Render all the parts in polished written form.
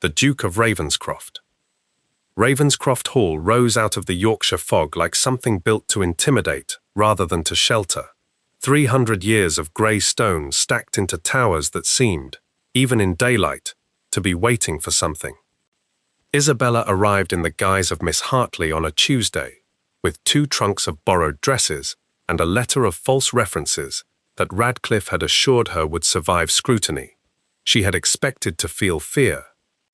the Duke of Ravenscroft. Ravenscroft Hall rose out of the Yorkshire fog like something built to intimidate rather than to shelter. 300 years of grey stone stacked into towers that seemed, even in daylight, to be waiting for something. Isabella arrived in the guise of Miss Hartley on a Tuesday, with 2 trunks of borrowed dresses and a letter of false references that Radcliffe had assured her would survive scrutiny. She had expected to feel fear.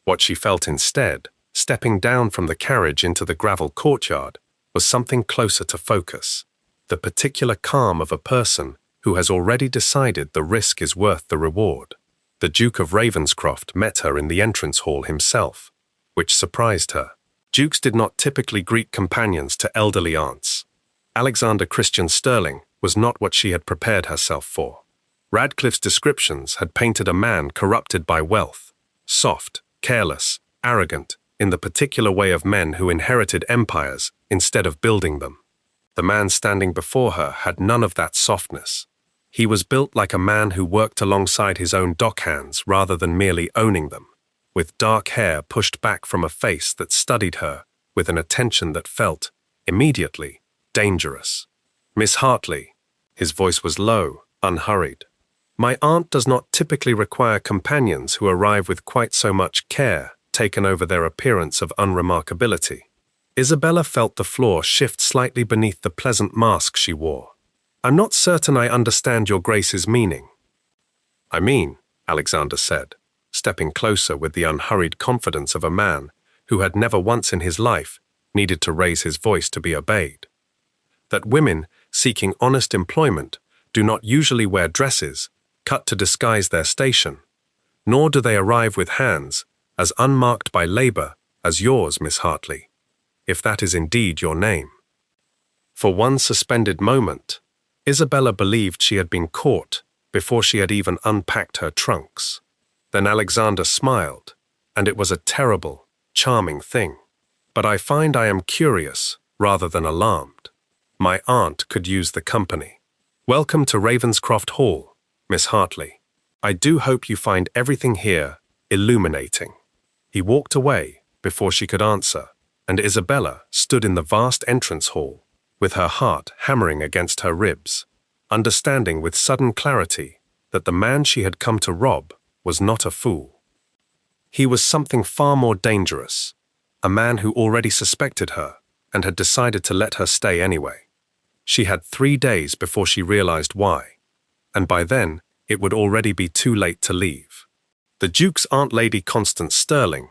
What she felt instead, stepping down from the carriage into the gravel courtyard, was something closer to focus. The particular calm of a person who has already decided the risk is worth the reward. The Duke of Ravenscroft met her in the entrance hall himself, which surprised her. Dukes did not typically greet companions to elderly aunts. Alexander Christian Sterling was not what she had prepared herself for. Radcliffe's descriptions had painted a man corrupted by wealth, soft, careless, arrogant, in the particular way of men who inherited empires instead of building them. The man standing before her had none of that softness. He was built like a man who worked alongside his own dockhands rather than merely owning them, with dark hair pushed back from a face that studied her with an attention that felt, immediately, dangerous. Miss Hartley, his voice was low, unhurried. My aunt does not typically require companions who arrive with quite so much care taken over their appearance of unremarkability. Isabella felt the floor shift slightly beneath the pleasant mask she wore. I'm not certain I understand your Grace's meaning. I mean, Alexander said, stepping closer with the unhurried confidence of a man who had never once in his life needed to raise his voice to be obeyed. That women seeking honest employment do not usually wear dresses cut to disguise their station, nor do they arrive with hands as unmarked by labor as yours, Miss Hartley, if that is indeed your name. For one suspended moment, Isabella believed she had been caught before she had even unpacked her trunks. Then Alexander smiled, and it was a terrible, charming thing. But I find I am curious rather than alarmed. My aunt could use the company. Welcome to Ravenscroft Hall, Miss Hartley. I do hope you find everything here illuminating. He walked away before she could answer, and Isabella stood in the vast entrance hall, with her heart hammering against her ribs, understanding with sudden clarity that the man she had come to rob was not a fool. He was something far more dangerous, a man who already suspected her and had decided to let her stay anyway. She had 3 days before she realized why, and by then it would already be too late to leave. The Duke's Aunt Lady Constance Sterling,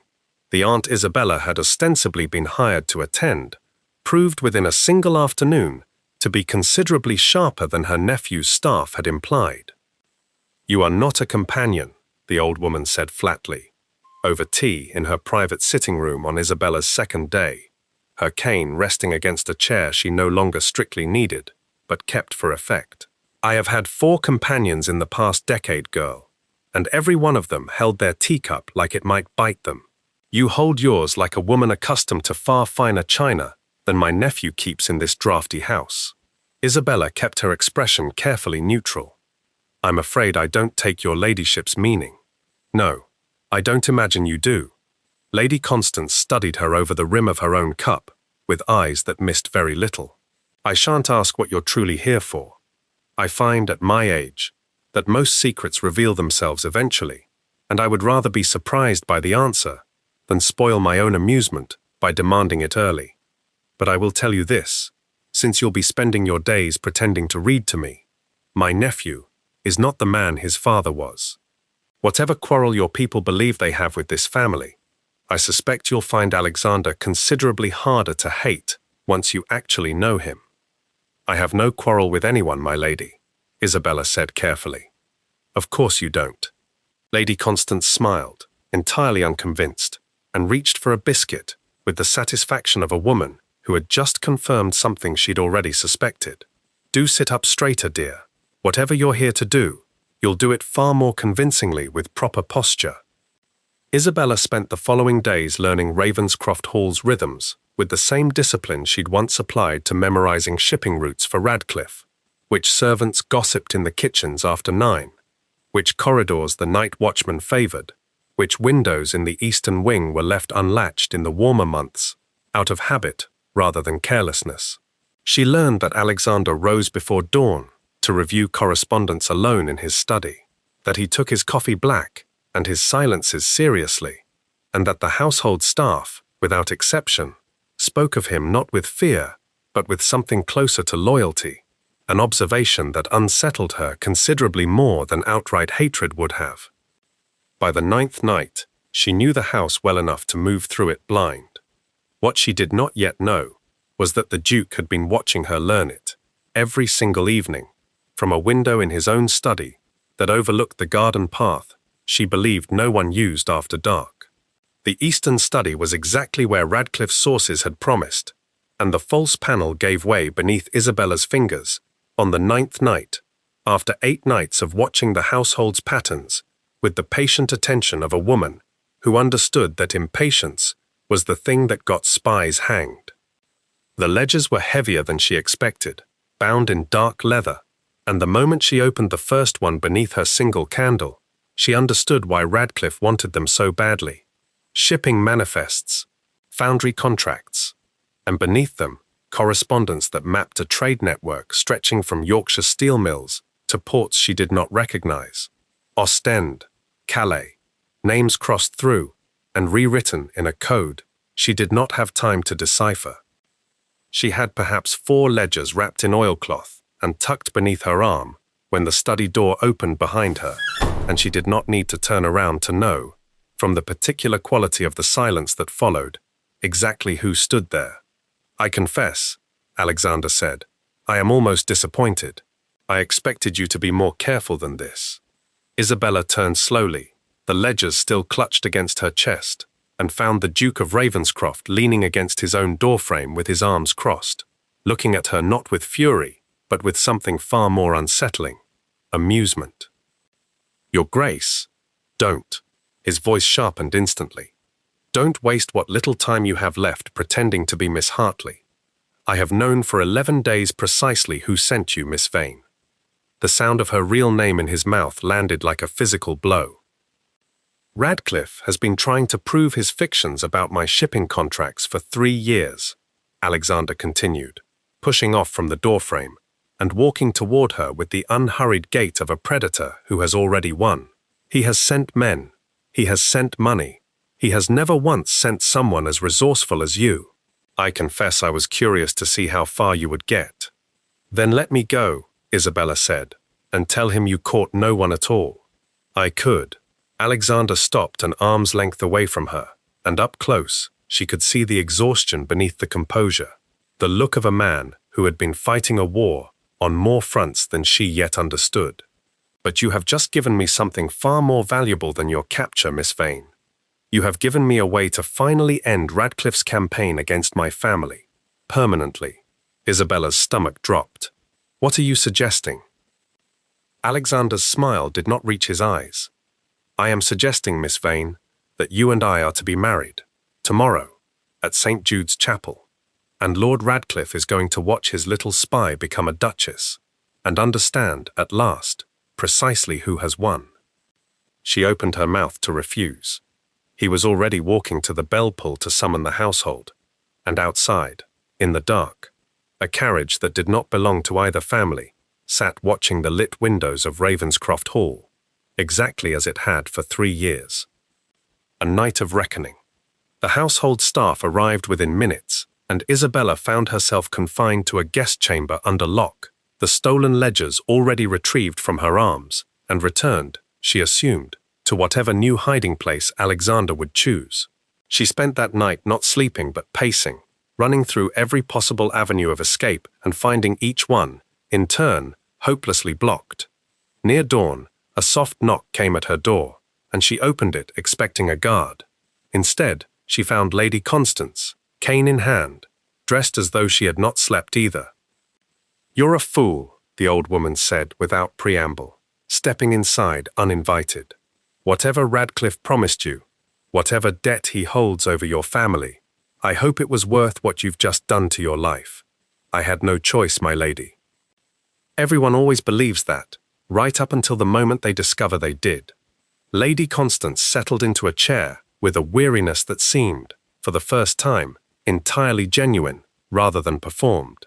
the Aunt Isabella had ostensibly been hired to attend, proved within a single afternoon to be considerably sharper than her nephew's staff had implied. You are not a companion, the old woman said flatly, over tea in her private sitting room on Isabella's second day, her cane resting against a chair she no longer strictly needed, but kept for effect. I have had 4 companions in the past decade, girl, and every one of them held their teacup like it might bite them. You hold yours like a woman accustomed to far finer china than my nephew keeps in this draughty house. Isabella kept her expression carefully neutral. I'm afraid I don't take your ladyship's meaning. No, I don't imagine you do. Lady Constance studied her over the rim of her own cup, with eyes that missed very little. I shan't ask what you're truly here for. I find, at my age, that most secrets reveal themselves eventually, and I would rather be surprised by the answer than spoil my own amusement by demanding it early. But I will tell you this, since you'll be spending your days pretending to read to me, my nephew is not the man his father was. Whatever quarrel your people believe they have with this family, I suspect you'll find Alexander considerably harder to hate once you actually know him. I have no quarrel with anyone, my lady, Isabella said carefully. Of course you don't. Lady Constance smiled, entirely unconvinced, and reached for a biscuit with the satisfaction of a woman who had just confirmed something she'd already suspected. Do sit up straighter, dear. Whatever you're here to do, you'll do it far more convincingly with proper posture. Isabella spent the following days learning Ravenscroft Hall's rhythms with the same discipline she'd once applied to memorizing shipping routes for Radcliffe, which servants gossiped in the kitchens after 9, which corridors the night watchman favored, which windows in the eastern wing were left unlatched in the warmer months, out of habit rather than carelessness. She learned that Alexander rose before dawn to review correspondence alone in his study, that he took his coffee black and his silences seriously, and that the household staff, without exception, spoke of him not with fear, but with something closer to loyalty, an observation that unsettled her considerably more than outright hatred would have. By the 9th night, she knew the house well enough to move through it blind. What she did not yet know was that the Duke had been watching her learn it, every single evening, from a window in his own study that overlooked the garden path she believed no one used after dark. The eastern study was exactly where Radcliffe's sources had promised, and the false panel gave way beneath Isabella's fingers on the 9th night, after 8 nights of watching the household's patterns with the patient attention of a woman who understood that impatience was the thing that got spies hanged. The ledgers were heavier than she expected, bound in dark leather, and the moment she opened the first one beneath her single candle, she understood why Radcliffe wanted them so badly. Shipping manifests, foundry contracts, and beneath them, correspondence that mapped a trade network stretching from Yorkshire steel mills to ports she did not recognize. Ostend, Calais, names crossed through and rewritten in a code she did not have time to decipher. She had perhaps 4 ledgers wrapped in oilcloth and tucked beneath her arm when the study door opened behind her, and she did not need to turn around to know, from the particular quality of the silence that followed, exactly who stood there. "I confess," Alexander said, "I am almost disappointed. I expected you to be more careful than this." Isabella turned slowly, the ledgers still clutched against her chest, and found the Duke of Ravenscroft leaning against his own doorframe with his arms crossed, looking at her not with fury, but with something far more unsettling, amusement. "Your Grace, don't." His voice sharpened instantly. "Don't waste what little time you have left pretending to be Miss Hartley. I have known for 11 days precisely who sent you, Miss Vane." The sound of her real name in his mouth landed like a physical blow. "Radcliffe has been trying to prove his fictions about my shipping contracts for 3 years, Alexander continued, pushing off from the doorframe and walking toward her with the unhurried gait of a predator who has already won. He has sent men. He has sent money. He has never once sent someone as resourceful as you. I confess I was curious to see how far you would get." "Then let me go," Isabella said, "and tell him you caught no one at all." "I could." Alexander stopped an arm's length away from her, and up close, she could see the exhaustion beneath the composure, the look of a man who had been fighting a war on more fronts than she yet understood. "But you have just given me something far more valuable than your capture, Miss Vane. You have given me a way to finally end Radcliffe's campaign against my family, permanently." Isabella's stomach dropped. "What are you suggesting?" Alexander's smile did not reach his eyes. "I am suggesting, Miss Vane, that you and I are to be married, tomorrow, at St. Jude's Chapel, and Lord Radcliffe is going to watch his little spy become a duchess, and understand, at last, precisely who has won." She opened her mouth to refuse. He was already walking to the bell pull to summon the household, and outside, in the dark, a carriage that did not belong to either family sat watching the lit windows of Ravenscroft Hall, exactly as it had for 3 years. A night of reckoning. The household staff arrived within minutes, and Isabella found herself confined to a guest chamber under lock, the stolen ledgers already retrieved from her arms, and returned, she assumed, to whatever new hiding place Alexander would choose. She spent that night not sleeping but pacing, running through every possible avenue of escape and finding each one, in turn, hopelessly blocked. Near dawn, a soft knock came at her door, and she opened it expecting a guard. Instead, she found Lady Constance, cane in hand, dressed as though she had not slept either. "You're a fool," the old woman said without preamble, stepping inside uninvited. "Whatever Radcliffe promised you, whatever debt he holds over your family, I hope it was worth what you've just done to your life. I had no choice, my lady." Everyone always believes that, right up until the moment they discover they did. Lady Constance settled into a chair with a weariness that seemed, for the first time, entirely genuine rather than performed.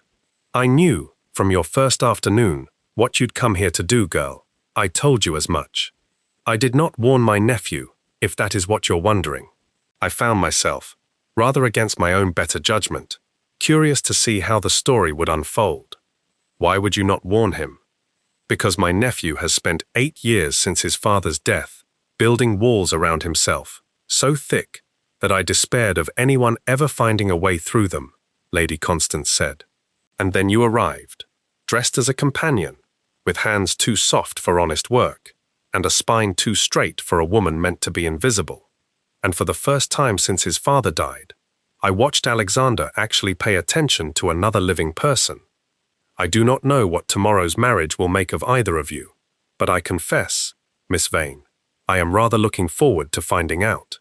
I knew, from your first afternoon, what you'd come here to do, girl. I told you as much. I did not warn my nephew, if that is what you're wondering. I found myself, rather against my own better judgment, curious to see how the story would unfold. Why would you not warn him? Because my nephew has spent 8 years since his father's death, building walls around himself, so thick that I despaired of anyone ever finding a way through them, Lady Constance said. And then you arrived, dressed as a companion, with hands too soft for honest work, and a spine too straight for a woman meant to be invisible. And for the first time since his father died, I watched Alexander actually pay attention to another living person. I do not know what tomorrow's marriage will make of either of you, but I confess, Miss Vane, I am rather looking forward to finding out.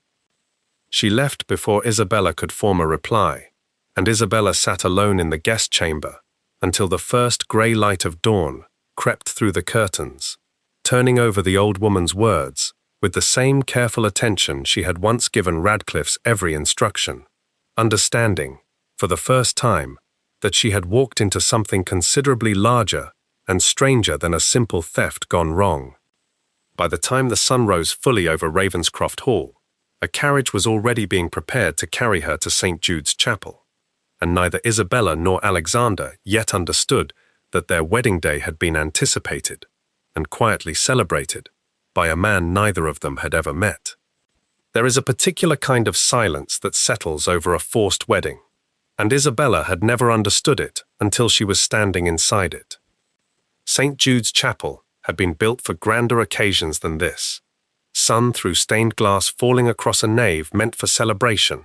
She left before Isabella could form a reply, and Isabella sat alone in the guest chamber until the first grey light of dawn crept through the curtains, turning over the old woman's words with the same careful attention she had once given Radcliffe's every instruction, understanding, for the first time, that she had walked into something considerably larger and stranger than a simple theft gone wrong. By the time the sun rose fully over Ravenscroft Hall, a carriage was already being prepared to carry her to St. Jude's Chapel, and neither Isabella nor Alexander yet understood that their wedding day had been anticipated and quietly celebrated by a man neither of them had ever met. There is a particular kind of silence that settles over a forced wedding, and Isabella had never understood it until she was standing inside it. St. Jude's Chapel had been built for grander occasions than this, sun through stained glass falling across a nave meant for celebration,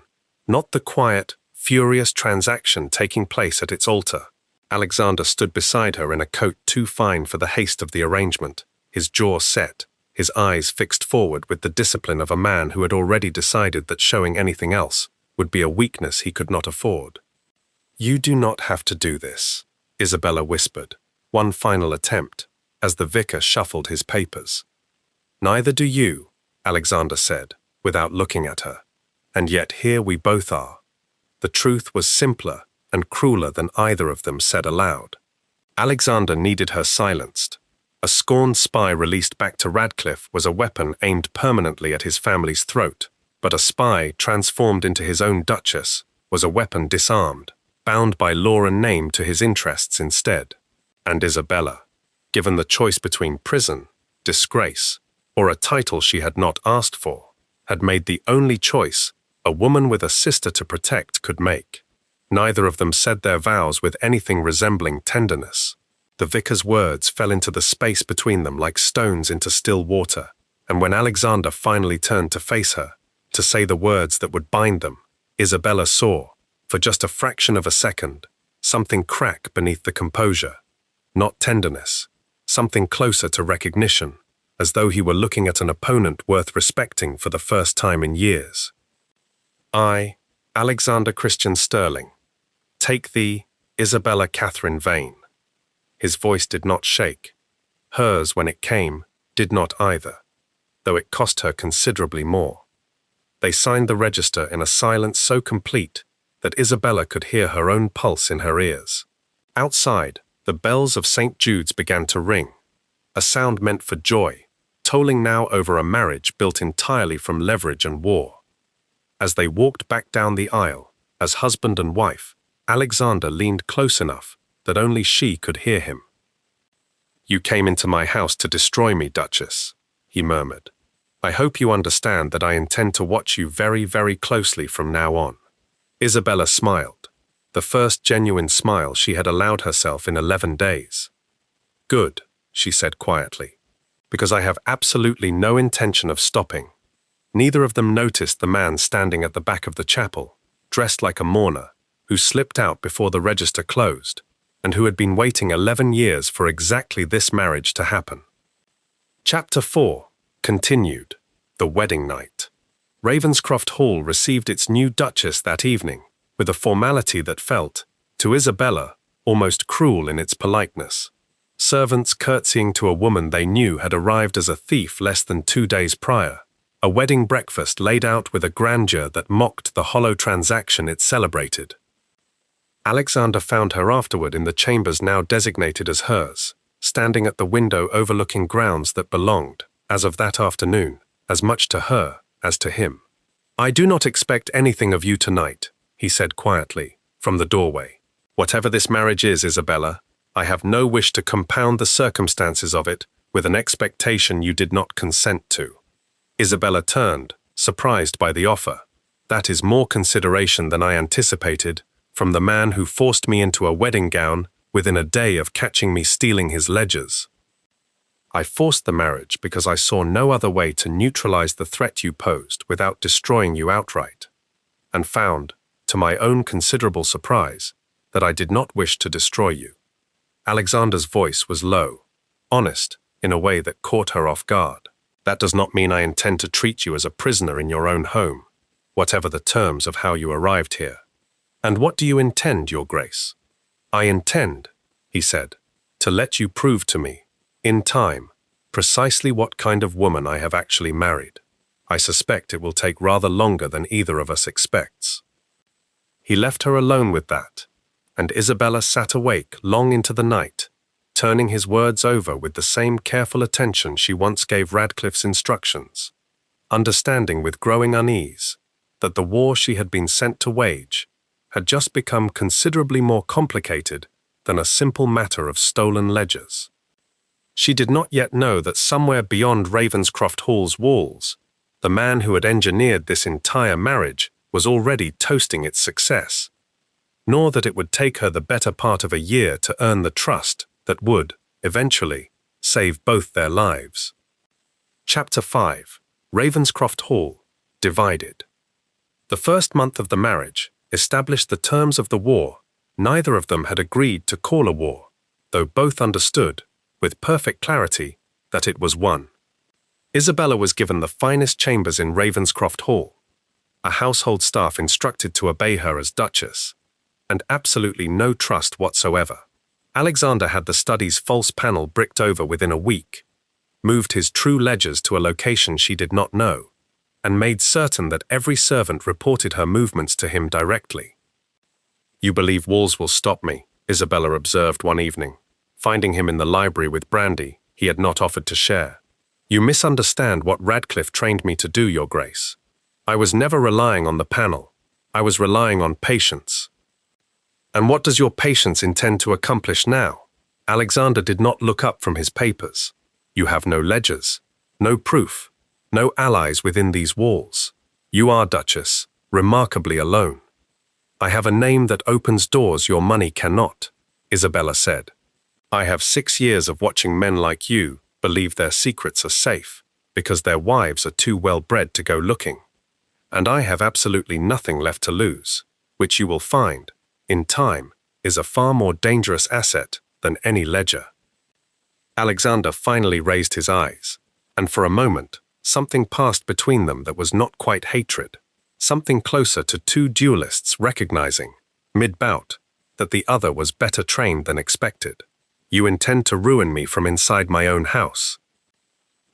not the quiet, furious transaction taking place at its altar. Alexander stood beside her in a coat too fine for the haste of the arrangement, his jaw set, his eyes fixed forward with the discipline of a man who had already decided that showing anything else would be a weakness he could not afford. "You do not have to do this," Isabella whispered, one final attempt, as the vicar shuffled his papers. "Neither do you," Alexander said, without looking at her. "And yet here we both are." The truth was simpler and crueler than either of them said aloud. Alexander needed her silenced. A scorned spy released back to Radcliffe was a weapon aimed permanently at his family's throat, but a spy transformed into his own duchess was a weapon disarmed, bound by law and name to his interests instead. And Isabella, given the choice between prison, disgrace, or a title she had not asked for, had made the only choice a woman with a sister to protect could make. Neither of them said their vows with anything resembling tenderness. The vicar's words fell into the space between them like stones into still water, and when Alexander finally turned to face her, to say the words that would bind them, Isabella saw, for just a fraction of a second, something crack beneath the composure. Not tenderness, something closer to recognition, as though he were looking at an opponent worth respecting for the first time in years. "I, Alexander Christian Sterling, take thee, Isabella Catherine Vane." His voice did not shake. Hers, when it came, did not either, though it cost her considerably more. They signed the register in a silence so complete that Isabella could hear her own pulse in her ears. Outside, the bells of St. Jude's began to ring, a sound meant for joy, tolling now over a marriage built entirely from leverage and war. As they walked back down the aisle, as husband and wife, Alexander leaned close enough that only she could hear him. "You came into my house to destroy me, Duchess," he murmured. "I hope you understand that I intend to watch you very, very closely from now on." Isabella smiled, the first genuine smile she had allowed herself in 11 days. "Good," she said quietly, "because I have absolutely no intention of stopping." Neither of them noticed the man standing at the back of the chapel, dressed like a mourner, who slipped out before the register closed, and who had been waiting 11 years for exactly this marriage to happen. Chapter 4, continued, the wedding night. Ravenscroft Hall received its new duchess that evening, with a formality that felt, to Isabella, almost cruel in its politeness. Servants curtsying to a woman they knew had arrived as a thief less than 2 days prior. A wedding breakfast laid out with a grandeur that mocked the hollow transaction it celebrated. Alexander found her afterward in the chambers now designated as hers, standing at the window overlooking grounds that belonged, as of that afternoon, as much to her as to him. "I do not expect anything of you tonight," he said quietly, from the doorway. "Whatever this marriage is, Isabella, I have no wish to compound the circumstances of it with an expectation you did not consent to." Isabella turned, surprised by the offer. "That is more consideration than I anticipated from the man who forced me into a wedding gown within a day of catching me stealing his ledgers. I forced the marriage because I saw no other way to neutralize the threat you posed without destroying you outright, and found, to my own considerable surprise, that I did not wish to destroy you." Alexander's voice was low, honest, in a way that caught her off guard. "That does not mean I intend to treat you as a prisoner in your own home, whatever the terms of how you arrived here." "And what do you intend, Your Grace?" "I intend," he said, "to let you prove to me, in time, precisely what kind of woman I have actually married. I suspect it will take rather longer than either of us expects." He left her alone with that, and Isabella sat awake long into the night, turning his words over with the same careful attention she once gave Radcliffe's instructions, understanding with growing unease that the war she had been sent to wage had just become considerably more complicated than a simple matter of stolen ledgers. She did not yet know that somewhere beyond Ravenscroft Hall's walls, the man who had engineered this entire marriage was already toasting its success, nor that it would take her the better part of a year to earn the trust that would, eventually, save both their lives. Chapter 5. Ravenscroft Hall, Divided. The first month of the marriage established the terms of the war. Neither of them had agreed to call a war, though both understood, with perfect clarity, that it was one. Isabella was given the finest chambers in Ravenscroft Hall, a household staff instructed to obey her as Duchess, and absolutely no trust whatsoever. Alexander had the study's false panel bricked over within a week, moved his true ledgers to a location she did not know, and made certain that every servant reported her movements to him directly. "You believe walls will stop me," Isabella observed one evening, finding him in the library with brandy he had not offered to share. "You misunderstand what Radcliffe trained me to do, Your Grace. I was never relying on the panel. I was relying on patience." "And what does your patience intend to accomplish now?" Alexander did not look up from his papers. "You have no ledgers, no proof, no allies within these walls. You are, Duchess, remarkably alone." "I have a name that opens doors your money cannot," Isabella said. "I have 6 years of watching men like you believe their secrets are safe because their wives are too well bred to go looking. And I have absolutely nothing left to lose, which you will find, in time, is a far more dangerous asset than any ledger." Alexander finally raised his eyes, and for a moment, something passed between them that was not quite hatred, something closer to two duelists recognizing, mid-bout, that the other was better trained than expected. "You intend to ruin me from inside my own house."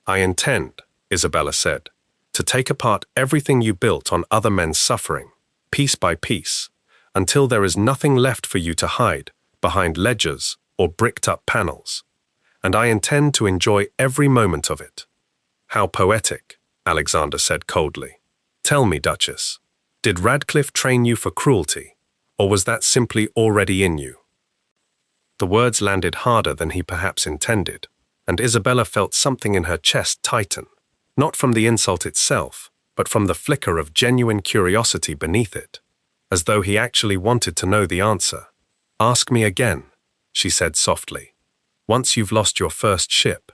"I intend," Isabella said, "to take apart everything you built on other men's suffering, piece by piece, until there is nothing left for you to hide behind ledgers or bricked-up panels. And I intend to enjoy every moment of it." "How poetic," Alexander said coldly. "Tell me, Duchess, did Radcliffe train you for cruelty, or was that simply already in you?" The words landed harder than he perhaps intended, and Isabella felt something in her chest tighten, not from the insult itself, but from the flicker of genuine curiosity beneath it, as though he actually wanted to know the answer. "Ask me again," she said softly, "once you've lost your first ship."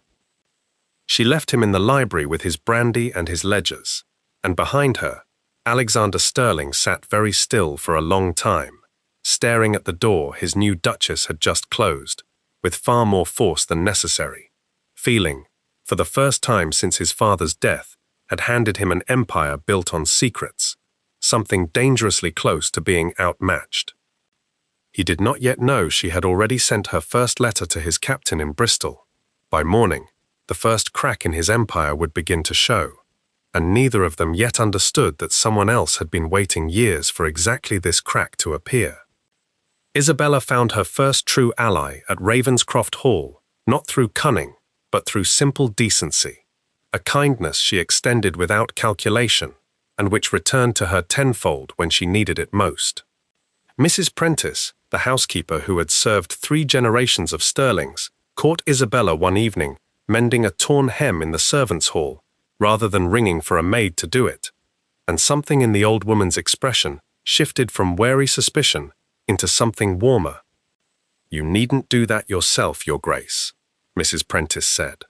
She left him in the library with his brandy and his ledgers, and behind her, Alexander Sterling sat very still for a long time, staring at the door his new Duchess had just closed, with far more force than necessary, feeling, for the first time since his father's death, had handed him an empire built on secrets, something dangerously close to being outmatched. He did not yet know she had already sent her first letter to his captain in Bristol. By morning, the first crack in his empire would begin to show, and neither of them yet understood that someone else had been waiting years for exactly this crack to appear. Isabella found her first true ally at Ravenscroft Hall, not through cunning, but through simple decency, a kindness she extended without calculation, and which returned to her tenfold when she needed it most. Mrs. Prentice, the housekeeper who had served 3 generations of Sterlings, caught Isabella one evening mending a torn hem in the servants' hall, rather than ringing for a maid to do it, and something in the old woman's expression shifted from wary suspicion into something warmer. "You needn't do that yourself, Your Grace," Mrs. Prentice said.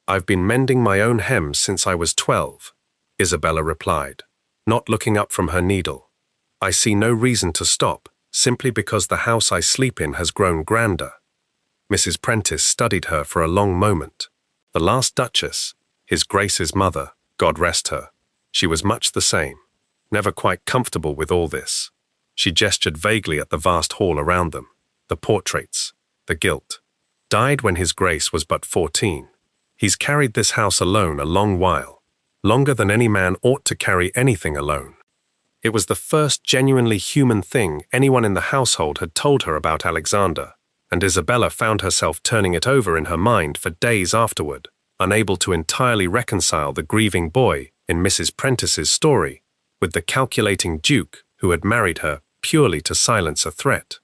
"I've been mending my own hem since I was 12, Isabella replied, not looking up from her needle. "I see no reason to stop, simply because the house I sleep in has grown grander." Mrs. Prentice studied her for a long moment. The last Duchess, His Grace's mother, God rest her, she was much the same, never quite comfortable with all this. She gestured vaguely at the vast hall around them, the portraits, the gilt. "Died when His Grace was but 14. He's carried this house alone a long while, longer than any man ought to carry anything alone." It was the first genuinely human thing anyone in the household had told her about Alexander, and Isabella found herself turning it over in her mind for days afterward, unable to entirely reconcile the grieving boy in Mrs. Prentice's story with the calculating duke who had married her purely to silence a threat.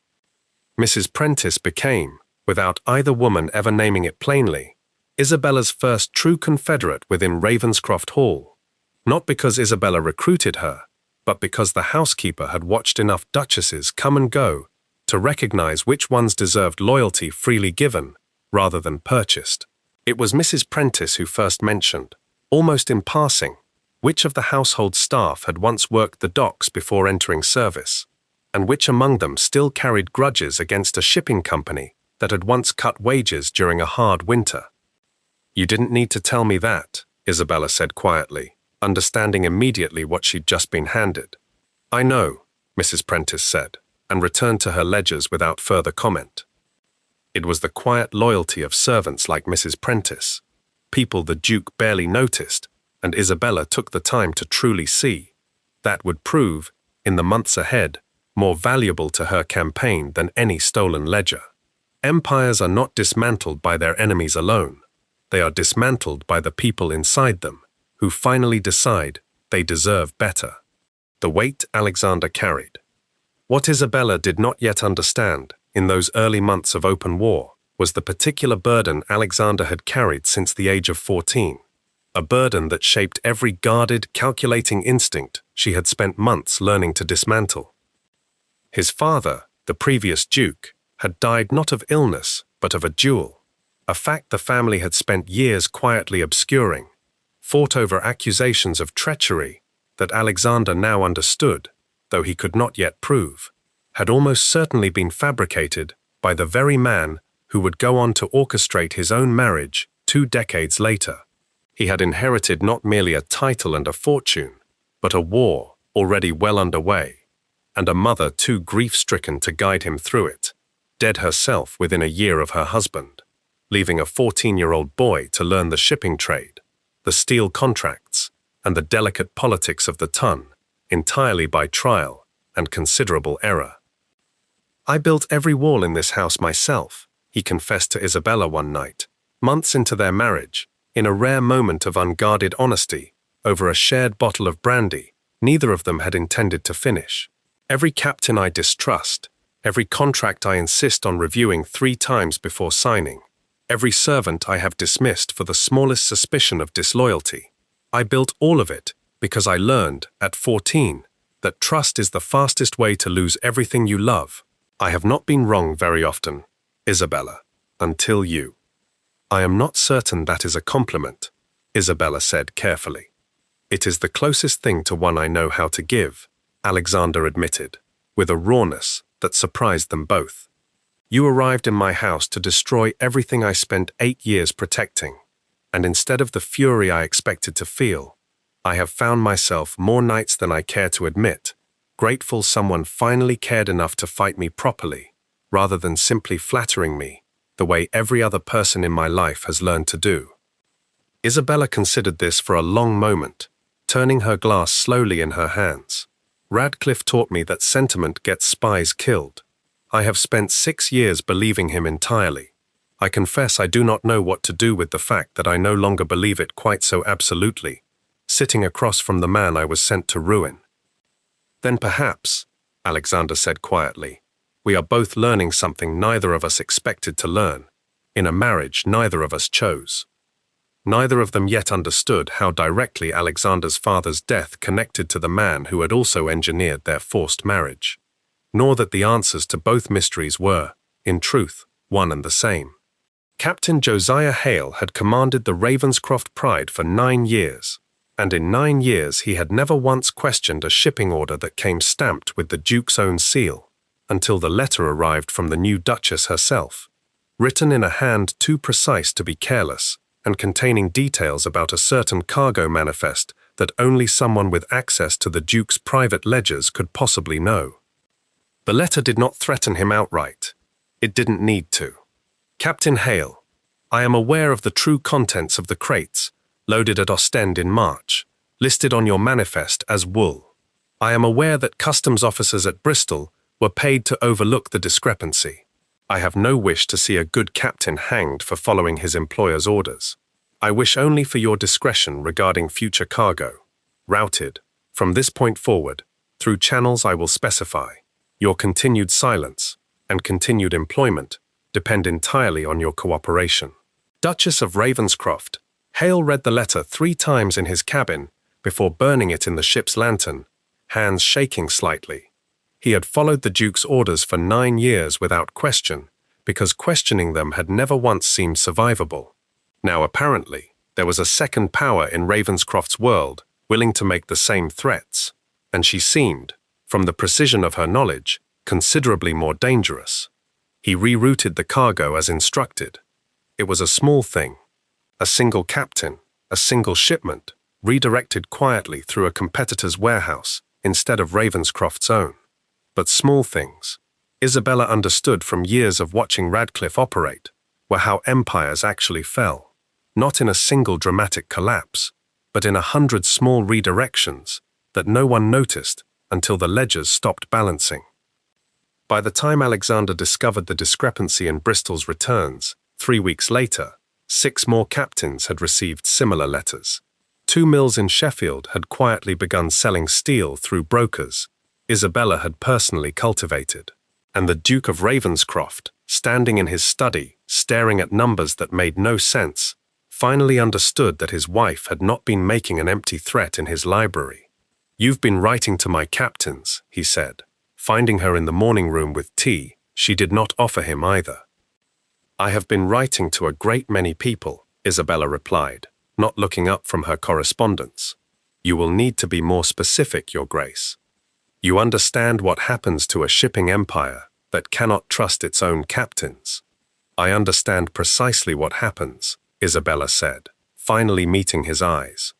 Mrs. Prentice became, without either woman ever naming it plainly, Isabella's first true confederate within Ravenscroft Hall, not because Isabella recruited her, but because the housekeeper had watched enough duchesses come and go to recognize which ones deserved loyalty freely given rather than purchased. It was Mrs. Prentice who first mentioned, almost in passing, which of the household staff had once worked the docks before entering service, and which among them still carried grudges against a shipping company that had once cut wages during a hard winter. "You didn't need to tell me that," Isabella said quietly, understanding immediately what she'd just been handed. "I know," Mrs. Prentice said, and returned to her ledgers without further comment. It was the quiet loyalty of servants like Mrs. Prentice, people the Duke barely noticed, and Isabella took the time to truly see, that would prove, in the months ahead, more valuable to her campaign than any stolen ledger. Empires are not dismantled by their enemies alone. They are dismantled by the people inside them, who finally decide they deserve better. The weight Alexander carried. What Isabella did not yet understand, in those early months of open war, was the particular burden Alexander had carried since the age of 14, a burden that shaped every guarded, calculating instinct she had spent months learning to dismantle. His father, the previous duke, had died not of illness, but of a duel, a fact the family had spent years quietly obscuring, fought over accusations of treachery that Alexander now understood, though he could not yet prove, had almost certainly been fabricated by the very man who would go on to orchestrate his own marriage 2 decades later. He had inherited not merely a title and a fortune, but a war already well underway, and a mother too grief-stricken to guide him through it, dead herself within a year of her husband, leaving a 14-year-old boy to learn the shipping trade, the steel contracts, and the delicate politics of the ton, entirely by trial and considerable error. "I built every wall in this house myself," he confessed to Isabella one night, months into their marriage, in a rare moment of unguarded honesty, over a shared bottle of brandy neither of them had intended to finish. "Every captain I distrust, every contract I insist on reviewing 3 times before signing, every servant I have dismissed for the smallest suspicion of disloyalty. I built all of it because I learned, at 14, that trust is the fastest way to lose everything you love. I have not been wrong very often, Isabella, until you." "I am not certain that is a compliment," Isabella said carefully. "It is the closest thing to one I know how to give," Alexander admitted, with a rawness that surprised them both. "You arrived in my house to destroy everything I spent 8 years protecting, and instead of the fury I expected to feel, I have found myself more nights than I care to admit, grateful someone finally cared enough to fight me properly, rather than simply flattering me, the way every other person in my life has learned to do. Isabella considered this for a long moment, turning her glass slowly in her hands. Radcliffe taught me that sentiment gets spies killed. I have spent 6 years believing him entirely. I confess I do not know what to do with the fact that I no longer believe it quite so absolutely, sitting across from the man I was sent to ruin. Then perhaps, Alexander said quietly, we are both learning something neither of us expected to learn. In a marriage neither of us chose. Neither of them yet understood how directly Alexander's father's death connected to the man who had also engineered their forced marriage, nor that the answers to both mysteries were, in truth, one and the same. Captain Josiah Hale had commanded the Ravenscroft Pride for 9 years, and in 9 years he had never once questioned a shipping order that came stamped with the Duke's own seal, until the letter arrived from the new Duchess herself, written in a hand too precise to be careless, and containing details about a certain cargo manifest that only someone with access to the Duke's private ledgers could possibly know. The letter did not threaten him outright. It didn't need to. Captain Hale, I am aware of the true contents of the crates, loaded at Ostend in March, listed on your manifest as wool. I am aware that customs officers at Bristol were paid to overlook the discrepancy. I have no wish to see a good captain hanged for following his employer's orders. I wish only for your discretion regarding future cargo, routed, from this point forward, through channels I will specify. Your continued silence and continued employment depend entirely on your cooperation. Duchess of Ravenscroft, Hale read the letter 3 times in his cabin before burning it in the ship's lantern, hands shaking slightly. He had followed the Duke's orders for 9 years without question, because questioning them had never once seemed survivable. Now apparently, there was a second power in Ravenscroft's world willing to make the same threats, and she seemed, from the precision of her knowledge, considerably more dangerous. He rerouted the cargo as instructed. It was a small thing. A single captain, a single shipment, redirected quietly through a competitor's warehouse instead of Ravenscroft's own. But small things, Isabella understood from years of watching Radcliffe operate, were how empires actually fell, not in a single dramatic collapse, but in 100 small redirections that no one noticed until the ledgers stopped balancing. By the time Alexander discovered the discrepancy in Bristol's returns, 3 weeks later, 6 more captains had received similar letters. 2 mills in Sheffield had quietly begun selling steel through brokers Isabella had personally cultivated, and the Duke of Ravenscroft, standing in his study, staring at numbers that made no sense, finally understood that his wife had not been making an empty threat in his library. "You've been writing to my captains," he said. Finding her in the morning room with tea, she did not offer him either. "I have been writing to a great many people," Isabella replied, not looking up from her correspondence. "You will need to be more specific, Your Grace. You understand what happens to a shipping empire that cannot trust its own captains." "I understand precisely what happens," Isabella said, finally meeting his eyes.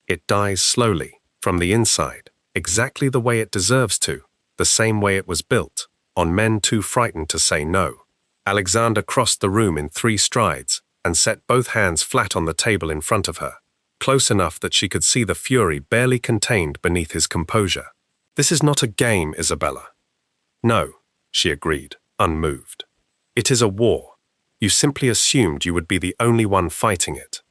"It dies slowly, from the inside, exactly the way it deserves to, the same way it was built, on men too frightened to say no." Alexander crossed the room in 3 strides and set both hands flat on the table in front of her, close enough that she could see the fury barely contained beneath his composure. "This is not a game, Isabella." "No," she agreed, unmoved. "It is a war. You simply assumed you would be the only one fighting it."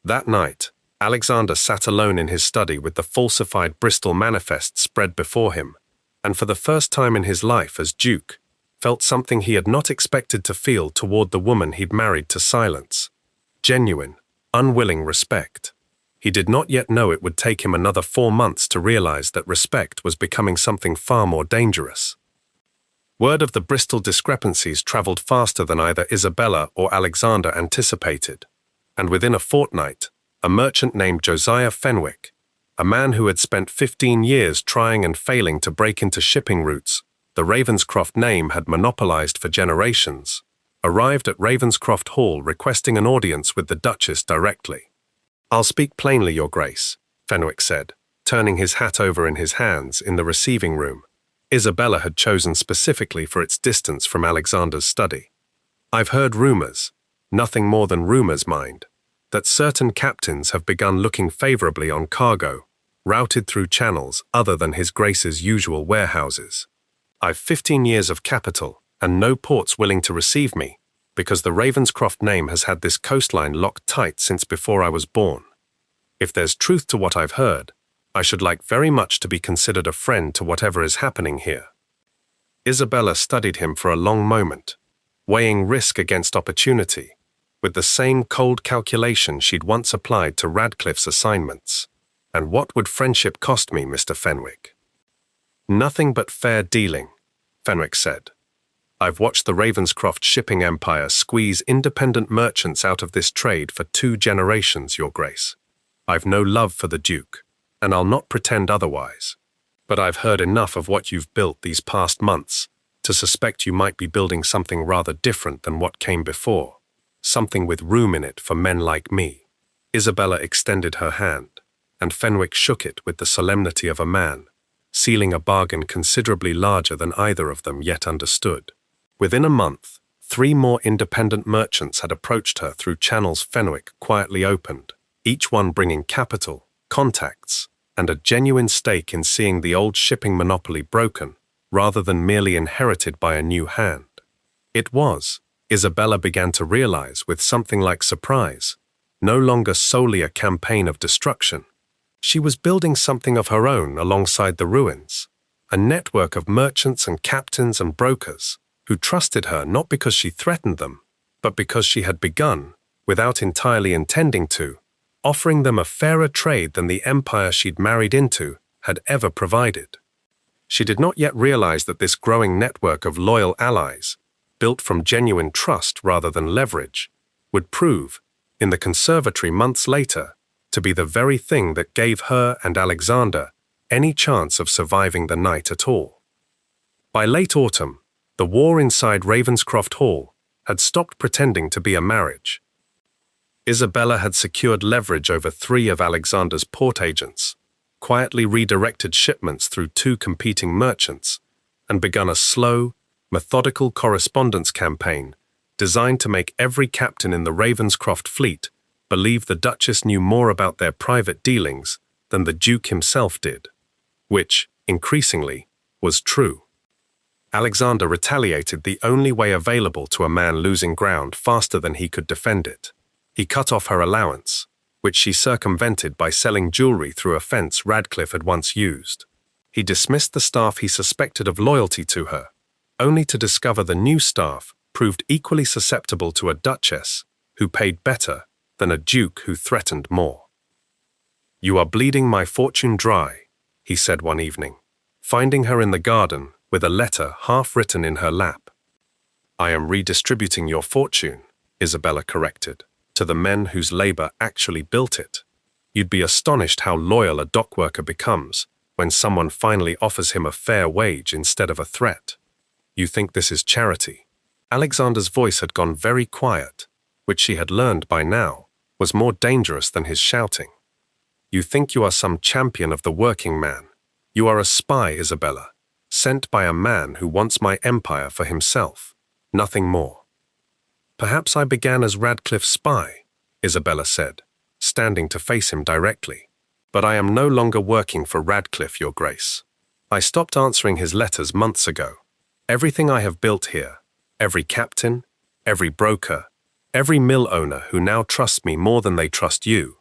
That night, Alexander sat alone in his study with the falsified Bristol manifest spread before him, and for the first time in his life as Duke, felt something he had not expected to feel toward the woman he'd married to silence. Genuine, unwilling respect. He did not yet know it would take him another 4 months to realize that respect was becoming something far more dangerous. Word of the Bristol discrepancies traveled faster than either Isabella or Alexander anticipated, and within a fortnight, a merchant named Josiah Fenwick, a man who had spent 15 years trying and failing to break into shipping routes the Ravenscroft name had monopolized for generations, arrived at Ravenscroft Hall requesting an audience with the Duchess directly. "I'll speak plainly, Your Grace," Fenwick said, turning his hat over in his hands in the receiving room. Isabella had chosen specifically for its distance from Alexander's study. I've heard rumors, nothing more than rumors, mind, that certain captains have begun looking favorably on cargo, routed through channels other than His Grace's usual warehouses. I've 15 years of capital and no ports willing to receive me, because the Ravenscroft name has had this coastline locked tight since before I was born. If there's truth to what I've heard, I should like very much to be considered a friend to whatever is happening here. Isabella studied him for a long moment, weighing risk against opportunity, with the same cold calculation she'd once applied to Radcliffe's assignments. And what would friendship cost me, Mr. Fenwick? Nothing but fair dealing, Fenwick said. I've watched the Ravenscroft shipping empire squeeze independent merchants out of this trade for 2 generations, Your Grace. I've no love for the Duke, and I'll not pretend otherwise. But I've heard enough of what you've built these past months to suspect you might be building something rather different than what came before, something with room in it for men like me. Isabella extended her hand, and Fenwick shook it with the solemnity of a man, sealing a bargain considerably larger than either of them yet understood. Within a month, 3 more independent merchants had approached her through channels Fenwick quietly opened, each one bringing capital, contacts, and a genuine stake in seeing the old shipping monopoly broken, rather than merely inherited by a new hand. It was, Isabella began to realize with something like surprise, no longer solely a campaign of destruction. She was building something of her own alongside the ruins, a network of merchants and captains and brokers who trusted her not because she threatened them, but because she had begun, without entirely intending to, offering them a fairer trade than the empire she'd married into had ever provided. She did not yet realize that this growing network of loyal allies, built from genuine trust rather than leverage, would prove, in the conservatory months later, to be the very thing that gave her and Alexander any chance of surviving the night at all. By late autumn, the war inside Ravenscroft Hall had stopped pretending to be a marriage. Isabella had secured leverage over 3 of Alexander's port agents, quietly redirected shipments through 2 competing merchants, and begun a slow, methodical correspondence campaign designed to make every captain in the Ravenscroft fleet believe the Duchess knew more about their private dealings than the Duke himself did, which, increasingly, was true. Alexander retaliated the only way available to a man losing ground faster than he could defend it. He cut off her allowance, which she circumvented by selling jewelry through a fence Radcliffe had once used. He dismissed the staff he suspected of loyalty to her, only to discover the new staff proved equally susceptible to a duchess who paid better than a duke who threatened more. "You are bleeding my fortune dry," he said one evening, finding her in the garden with a letter half written in her lap. "I am redistributing your fortune," Isabella corrected, "to the men whose labor actually built it. You'd be astonished how loyal a dockworker becomes when someone finally offers him a fair wage instead of a threat. You think this is charity?" Alexander's voice had gone very quiet, which she had learned by now was more dangerous than his shouting. "You think you are some champion of the working man. You are a spy, Isabella, sent by a man who wants my empire for himself, nothing more." "Perhaps I began as Radcliffe's spy," Isabella said, standing to face him directly. "But I am no longer working for Radcliffe, Your Grace. I stopped answering his letters months ago. Everything I have built here, every captain, every broker, every mill owner who now trusts me more than they trust you,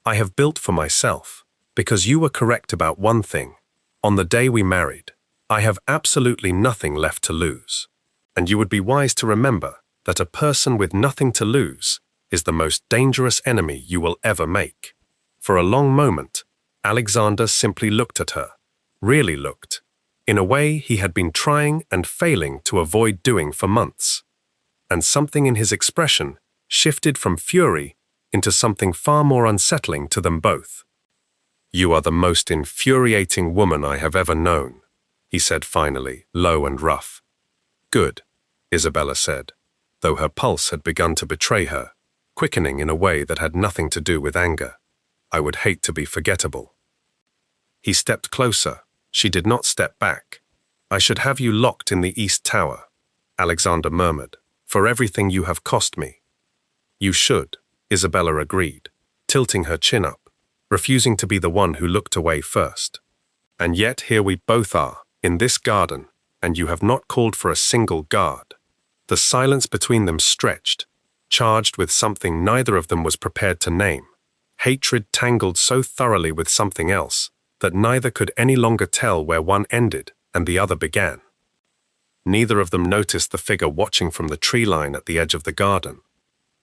I have built for myself, because you were correct about one thing. On the day we married, I have absolutely nothing left to lose. And you would be wise to remember that a person with nothing to lose is the most dangerous enemy you will ever make." For a long moment, Alexander simply looked at her, really looked, in a way he had been trying and failing to avoid doing for months. And something in his expression shifted from fury into something far more unsettling to them both. "You are the most infuriating woman I have ever known," he said finally, low and rough. "Good," Isabella said, though her pulse had begun to betray her, quickening in a way that had nothing to do with anger. "I would hate to be forgettable." He stepped closer. She did not step back. "I should have you locked in the East Tower," Alexander murmured, "for everything you have cost me." "You should," Isabella agreed, tilting her chin up, refusing to be the one who looked away first. "And yet here we both are, in this garden, and you have not called for a single guard." The silence between them stretched, charged with something neither of them was prepared to name. Hatred tangled so thoroughly with something else that neither could any longer tell where one ended and the other began. Neither of them noticed the figure watching from the tree line at the edge of the garden.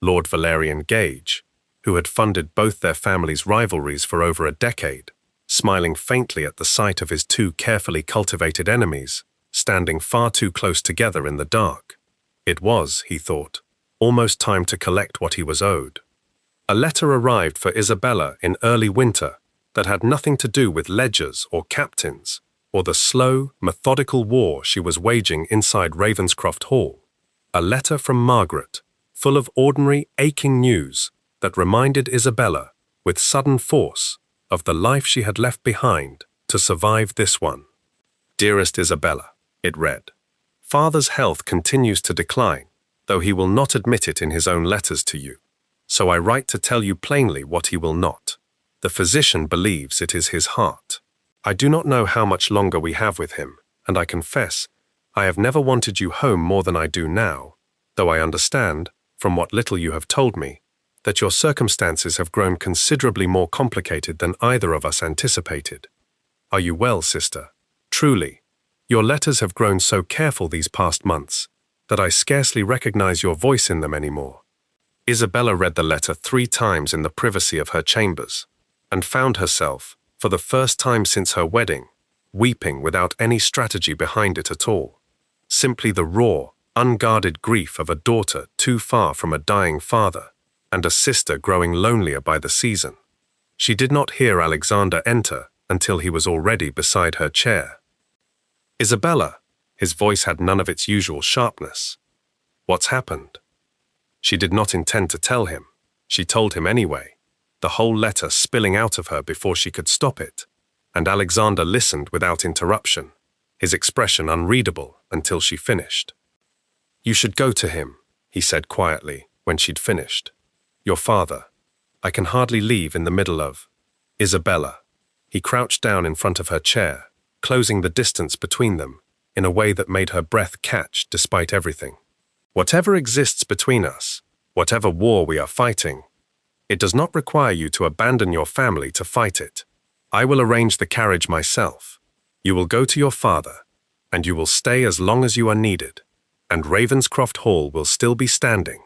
Lord Valerian Gage, who had funded both their families' rivalries for over a decade, smiling faintly at the sight of his two carefully cultivated enemies, standing far too close together in the dark. It was, he thought, almost time to collect what he was owed. A letter arrived for Isabella in early winter that had nothing to do with ledgers or captains, or the slow, methodical war she was waging inside Ravenscroft Hall. A letter from Margaret, full of ordinary, aching news that reminded Isabella, with sudden force, of the life she had left behind to survive this one. "Dearest Isabella," it read, "Father's health continues to decline, though he will not admit it in his own letters to you. So I write to tell you plainly what he will not. The physician believes it is his heart. I do not know how much longer we have with him, and I confess, I have never wanted you home more than I do now, though I understand, from what little you have told me, that your circumstances have grown considerably more complicated than either of us anticipated. Are you well, sister? Truly, your letters have grown so careful these past months that I scarcely recognize your voice in them anymore." Isabella read the letter 3 times in the privacy of her chambers, and found herself, for the first time since her wedding, weeping without any strategy behind it at all. Simply the raw, unguarded grief of a daughter too far from a dying father, and a sister growing lonelier by the season. She did not hear Alexander enter until he was already beside her chair. "Isabella," his voice had none of its usual sharpness. "What's happened?" She did not intend to tell him. She told him anyway, the whole letter spilling out of her before she could stop it, and Alexander listened without interruption, his expression unreadable until she finished. "You should go to him," he said quietly when she'd finished. "Your father. I can hardly leave in the middle of—" "Isabella." He crouched down in front of her chair, closing the distance between them in a way that made her breath catch despite everything. "Whatever exists between us, whatever war we are fighting, it does not require you to abandon your family to fight it. I will arrange the carriage myself. You will go to your father, and you will stay as long as you are needed, and Ravenscroft Hall will still be standing,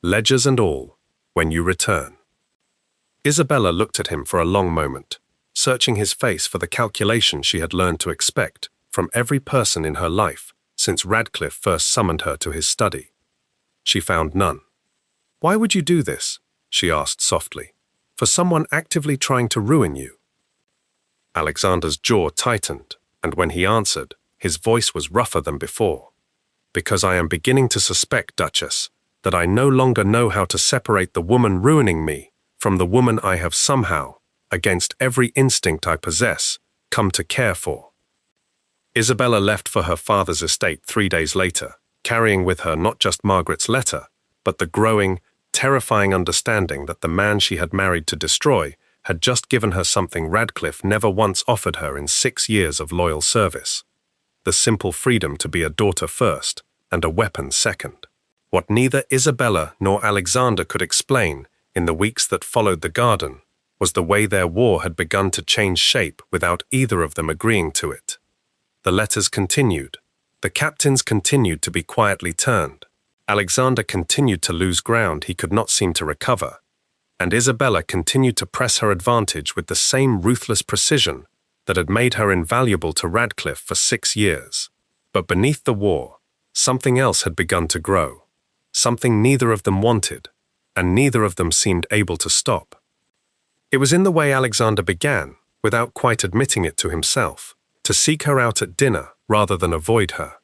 ledgers and all, when you return." Isabella looked at him for a long moment, searching his face for the calculation she had learned to expect from every person in her life since Radcliffe first summoned her to his study. She found none. "Why would you do this?" she asked softly. "For someone actively trying to ruin you?" Alexander's jaw tightened, and when he answered, his voice was rougher than before. "Because I am beginning to suspect, Duchess, that I no longer know how to separate the woman ruining me from the woman I have somehow, against every instinct I possess, come to care for." Isabella left for her father's estate 3 days later, carrying with her not just Margaret's letter, but the growing, terrifying understanding that the man she had married to destroy had just given her something Radcliffe never once offered her in 6 years of loyal service: the simple freedom to be a daughter first and a weapon second. What neither Isabella nor Alexander could explain in the weeks that followed the garden was the way their war had begun to change shape without either of them agreeing to it. The letters continued. The captains continued to be quietly turned. Alexander continued to lose ground he could not seem to recover, and Isabella continued to press her advantage with the same ruthless precision that had made her invaluable to Radcliffe for 6 years. But beneath the war, something else had begun to grow, something neither of them wanted, and neither of them seemed able to stop. It was in the way Alexander began, without quite admitting it to himself, to seek her out at dinner rather than avoid her.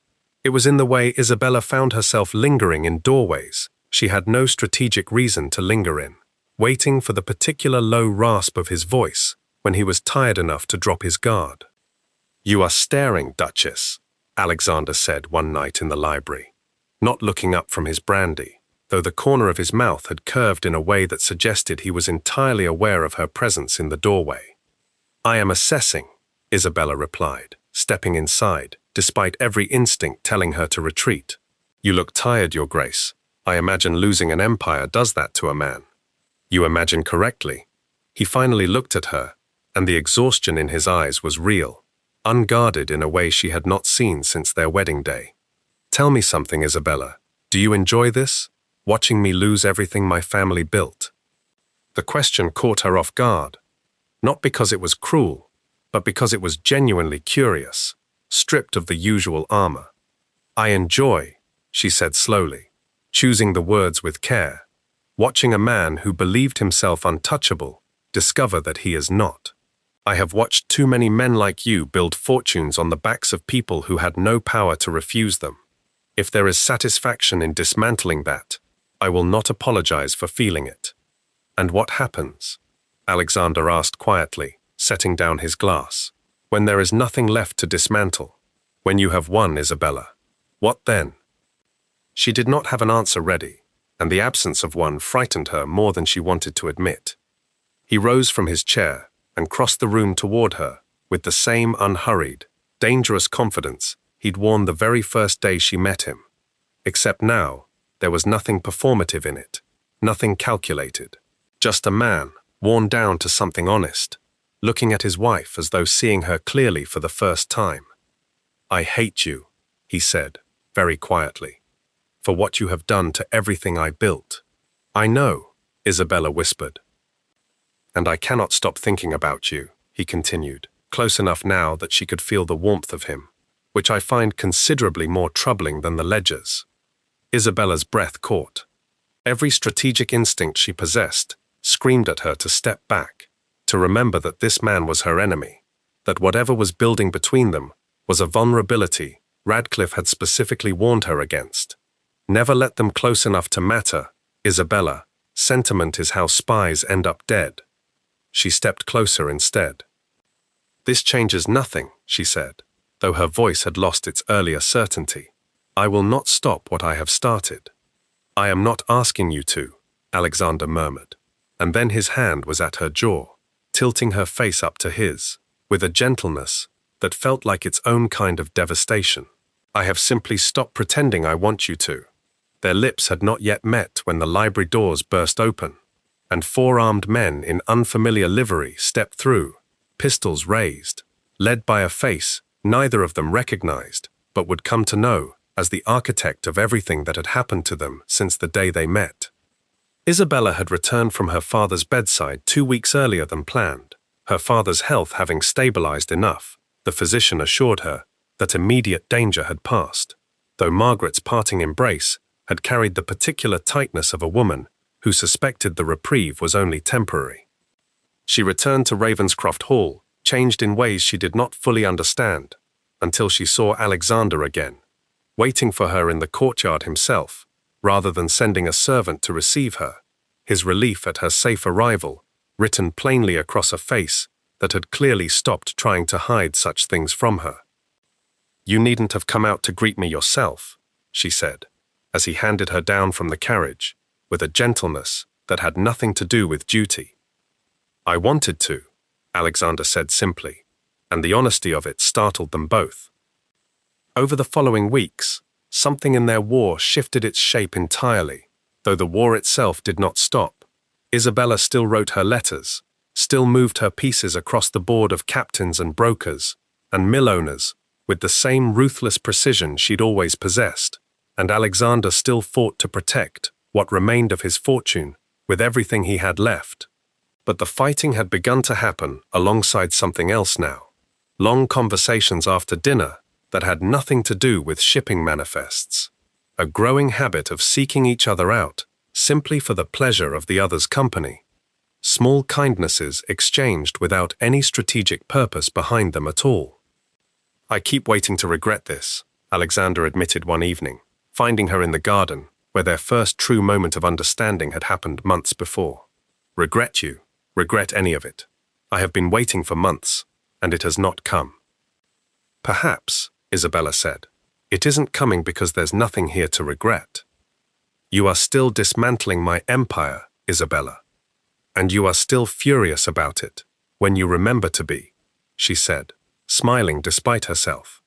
It was in the way Isabella found herself lingering in doorways she had no strategic reason to linger in, waiting for the particular low rasp of his voice when he was tired enough to drop his guard. "You are staring, Duchess," Alexander said one night in the library, not looking up from his brandy, though the corner of his mouth had curved in a way that suggested he was entirely aware of her presence in the doorway. "I am assessing," Isabella replied, stepping inside, despite every instinct telling her to retreat. "You look tired, Your Grace. I imagine losing an empire does that to a man." "You imagine correctly." He finally looked at her, and the exhaustion in his eyes was real, unguarded in a way she had not seen since their wedding day. "Tell me something, Isabella. Do you enjoy this? Watching me lose everything my family built?" The question caught her off guard, not because it was cruel, but because it was genuinely curious, stripped of the usual armor. "I enjoy," she said slowly, choosing the words with care, "watching a man who believed himself untouchable discover that he is not. I have watched too many men like you build fortunes on the backs of people who had no power to refuse them. If there is satisfaction in dismantling that, I will not apologize for feeling it." "And what happens?" Alexander asked quietly, setting down his glass. "When there is nothing left to dismantle? When you have won, Isabella? What then?" She did not have an answer ready, and the absence of one frightened her more than she wanted to admit. He rose from his chair and crossed the room toward her with the same unhurried, dangerous confidence he'd worn the very first day she met him. Except now, there was nothing performative in it, nothing calculated. Just a man, worn down to something honest, looking at his wife as though seeing her clearly for the first time. "I hate you," he said, very quietly, "for what you have done to everything I built." "I know," Isabella whispered. "And I cannot stop thinking about you," he continued, close enough now that she could feel the warmth of him, "which I find considerably more troubling than the ledgers." Isabella's breath caught. Every strategic instinct she possessed screamed at her to step back, to remember that this man was her enemy, that whatever was building between them was a vulnerability Radcliffe had specifically warned her against. Never let them close enough to matter, Isabella. Sentiment is how spies end up dead. She stepped closer instead. "This changes nothing," she said, though her voice had lost its earlier certainty. "I will not stop what I have started." "I am not asking you to," Alexander murmured, and then his hand was at her jaw, tilting her face up to his, with a gentleness that felt like its own kind of devastation. "I have simply stopped pretending I want you to." Their lips had not yet met when the library doors burst open, and 4 armed men in unfamiliar livery stepped through, pistols raised, led by a face neither of them recognized, but would come to know as the architect of everything that had happened to them since the day they met. Isabella had returned from her father's bedside 2 weeks earlier than planned, her father's health having stabilized enough, the physician assured her, that immediate danger had passed, though Margaret's parting embrace had carried the particular tightness of a woman who suspected the reprieve was only temporary. She returned to Ravenscroft Hall, changed in ways she did not fully understand, until she saw Alexander again, waiting for her in the courtyard himself, rather than sending a servant to receive her, his relief at her safe arrival written plainly across a face that had clearly stopped trying to hide such things from her. "You needn't have come out to greet me yourself," she said, as he handed her down from the carriage, with a gentleness that had nothing to do with duty. "I wanted to," Alexander said simply, and the honesty of it startled them both. Over the following weeks, something in their war shifted its shape entirely, though the war itself did not stop. Isabella still wrote her letters, still moved her pieces across the board of captains and brokers, and mill owners, with the same ruthless precision she'd always possessed, and Alexander still fought to protect what remained of his fortune with everything he had left. But the fighting had begun to happen alongside something else now. Long conversations after dinner that had nothing to do with shipping manifests. A growing habit of seeking each other out simply for the pleasure of the other's company. Small kindnesses exchanged without any strategic purpose behind them at all. "I keep waiting to regret this," Alexander admitted one evening, finding her in the garden, where their first true moment of understanding had happened months before. "Regret you? Regret any of it? I have been waiting for months, and it has not come." "Perhaps," Isabella said. "It isn't coming because there's nothing here to regret. You are still dismantling my empire, Isabella. And you are still furious about it, when you remember to be," she said, smiling despite herself.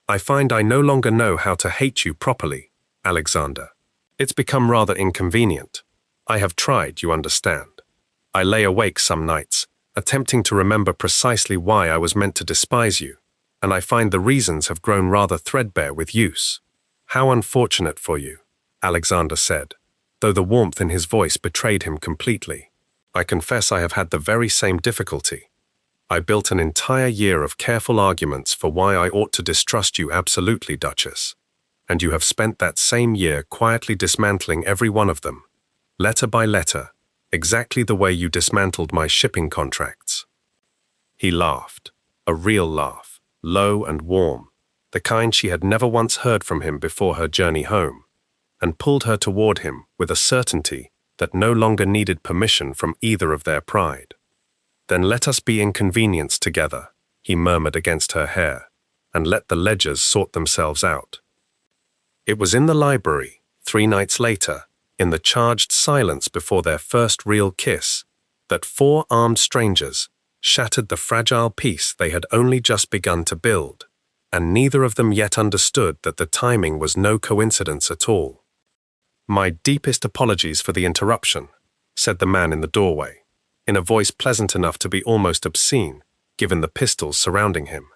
"I find I no longer know how to hate you properly, Alexander. It's become rather inconvenient. I have tried, you understand. I lay awake some nights, attempting to remember precisely why I was meant to despise you, and I find the reasons have grown rather threadbare with use." "How unfortunate for you," Alexander said, though the warmth in his voice betrayed him completely. "I confess I have had the very same difficulty. I built an entire year of careful arguments for why I ought to distrust you absolutely, Duchess, and you have spent that same year quietly dismantling every one of them, letter by letter, exactly the way you dismantled my shipping contracts." He laughed, a real laugh, low and warm, the kind she had never once heard from him before her journey home, and pulled her toward him with a certainty that no longer needed permission from either of their pride. "Then let us be inconvenienced together," he murmured against her hair, "and let the ledgers sort themselves out." It was in the library, 3 nights later, in the charged silence before their first real kiss, that 4 armed strangers shattered the fragile peace they had only just begun to build, and neither of them yet understood that the timing was no coincidence at all. "My deepest apologies for the interruption," said the man in the doorway, in a voice pleasant enough to be almost obscene, given the pistols surrounding him.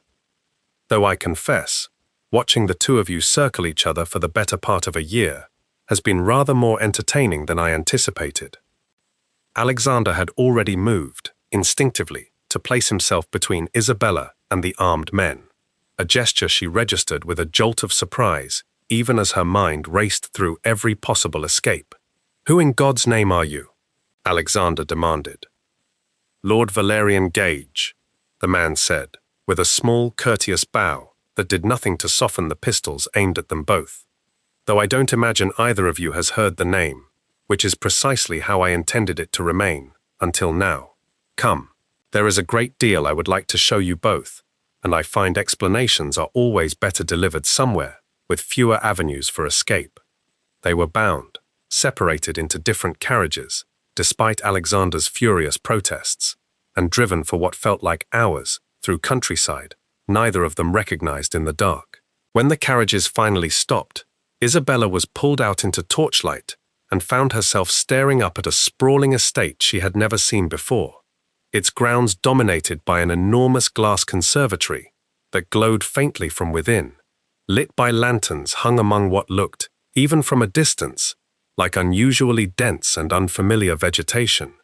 "Though I confess, watching the two of you circle each other for the better part of a year has been rather more entertaining than I anticipated." Alexander had already moved, instinctively, to place himself between Isabella and the armed men, a gesture she registered with a jolt of surprise, even as her mind raced through every possible escape. "Who in God's name are you?" Alexander demanded. "Lord Valerian Gage," the man said, with a small, courteous bow that did nothing to soften the pistols aimed at them both. "Though I don't imagine either of you has heard the name, which is precisely how I intended it to remain, until now. Come, there is a great deal I would like to show you both, and I find explanations are always better delivered somewhere, with fewer avenues for escape." They were bound, separated into different carriages, despite Alexander's furious protests, and driven for what felt like hours through countryside, neither of them recognized in the dark. When the carriages finally stopped, Isabella was pulled out into torchlight and found herself staring up at a sprawling estate she had never seen before, its grounds dominated by an enormous glass conservatory that glowed faintly from within, lit by lanterns hung among what looked, even from a distance, like unusually dense and unfamiliar vegetation.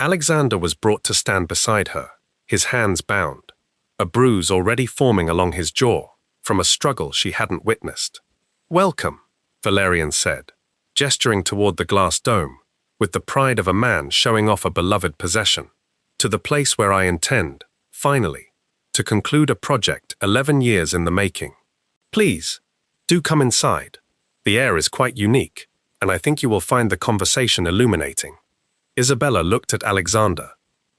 Alexander was brought to stand beside her, his hands bound, a bruise already forming along his jaw from a struggle she hadn't witnessed. "Welcome," Valerian said, gesturing toward the glass dome, with the pride of a man showing off a beloved possession, "to the place where I intend, finally, to conclude a project 11 years in the making. Please, do come inside. The air is quite unique, and I think you will find the conversation illuminating." Isabella looked at Alexander,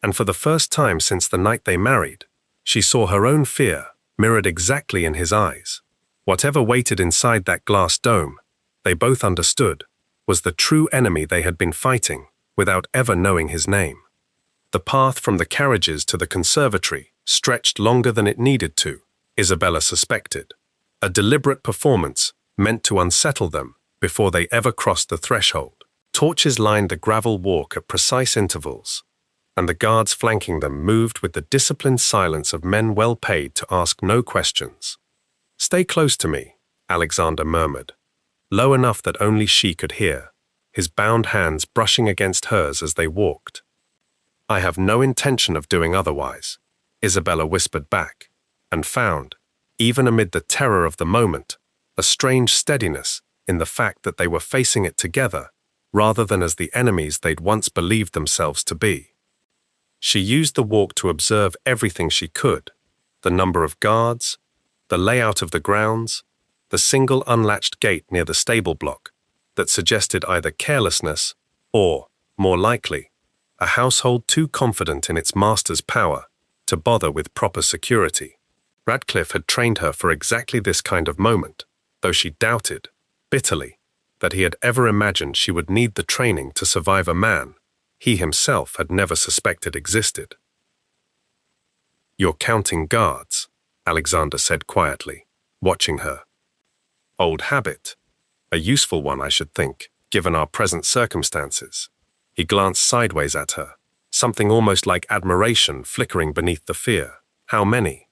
and for the first time since the night they married, she saw her own fear mirrored exactly in his eyes. Whatever waited inside that glass dome, they both understood, was the true enemy they had been fighting without ever knowing his name. The path from the carriages to the conservatory stretched longer than it needed to, Isabella suspected, a deliberate performance meant to unsettle them before they ever crossed the threshold. Torches lined the gravel walk at precise intervals, and the guards flanking them moved with the disciplined silence of men well paid to ask no questions. "Stay close to me," Alexander murmured, low enough that only she could hear, his bound hands brushing against hers as they walked. "I have no intention of doing otherwise," Isabella whispered back, and found, even amid the terror of the moment, a strange steadiness in the fact that they were facing it together rather than as the enemies they'd once believed themselves to be. She used the walk to observe everything she could, the number of guards, the layout of the grounds, the single unlatched gate near the stable block that suggested either carelessness or, more likely, a household too confident in its master's power to bother with proper security. Radcliffe had trained her for exactly this kind of moment, though she doubted, bitterly, that he had ever imagined she would need the training to survive a man he himself had never suspected existed. "You're counting guards," Alexander said quietly, watching her. "Old habit. A useful one, I should think, given our present circumstances." He glanced sideways at her, something almost like admiration flickering beneath the fear. "How many?"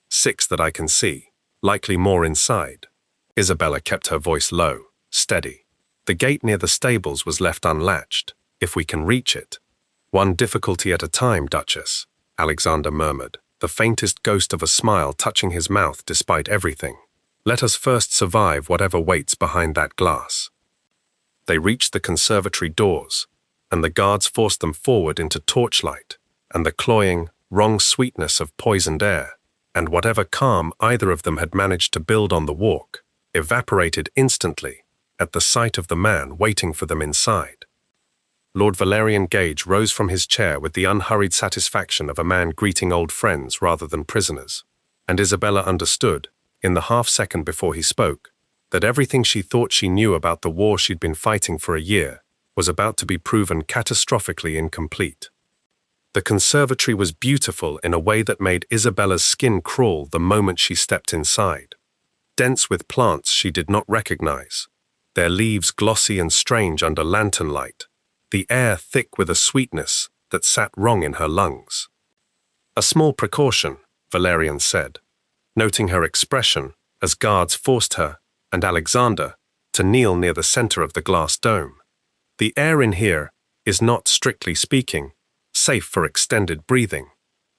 "6 that I can see, likely more inside." Isabella kept her voice low, steady. "The gate near the stables was left unlatched, if we can reach it." "One difficulty at a time, Duchess," Alexander murmured, the faintest ghost of a smile touching his mouth despite everything. "Let us first survive whatever waits behind that glass." They reached the conservatory doors, and the guards forced them forward into torchlight and the cloying, wrong sweetness of poisoned air, and whatever calm either of them had managed to build on the walk evaporated instantly at the sight of the man waiting for them inside. Lord Valerian Gage rose from his chair with the unhurried satisfaction of a man greeting old friends rather than prisoners, and Isabella understood, in the half-second before he spoke, that everything she thought she knew about the war she'd been fighting for a year was about to be proven catastrophically incomplete. The conservatory was beautiful in a way that made Isabella's skin crawl the moment she stepped inside. Dense with plants she did not recognize, their leaves glossy and strange under lantern light, the air thick with a sweetness that sat wrong in her lungs. "A small precaution," Valerian said, noting her expression as guards forced her and Alexander to kneel near the center of the glass dome. "The air in here is not, strictly speaking, safe for extended breathing.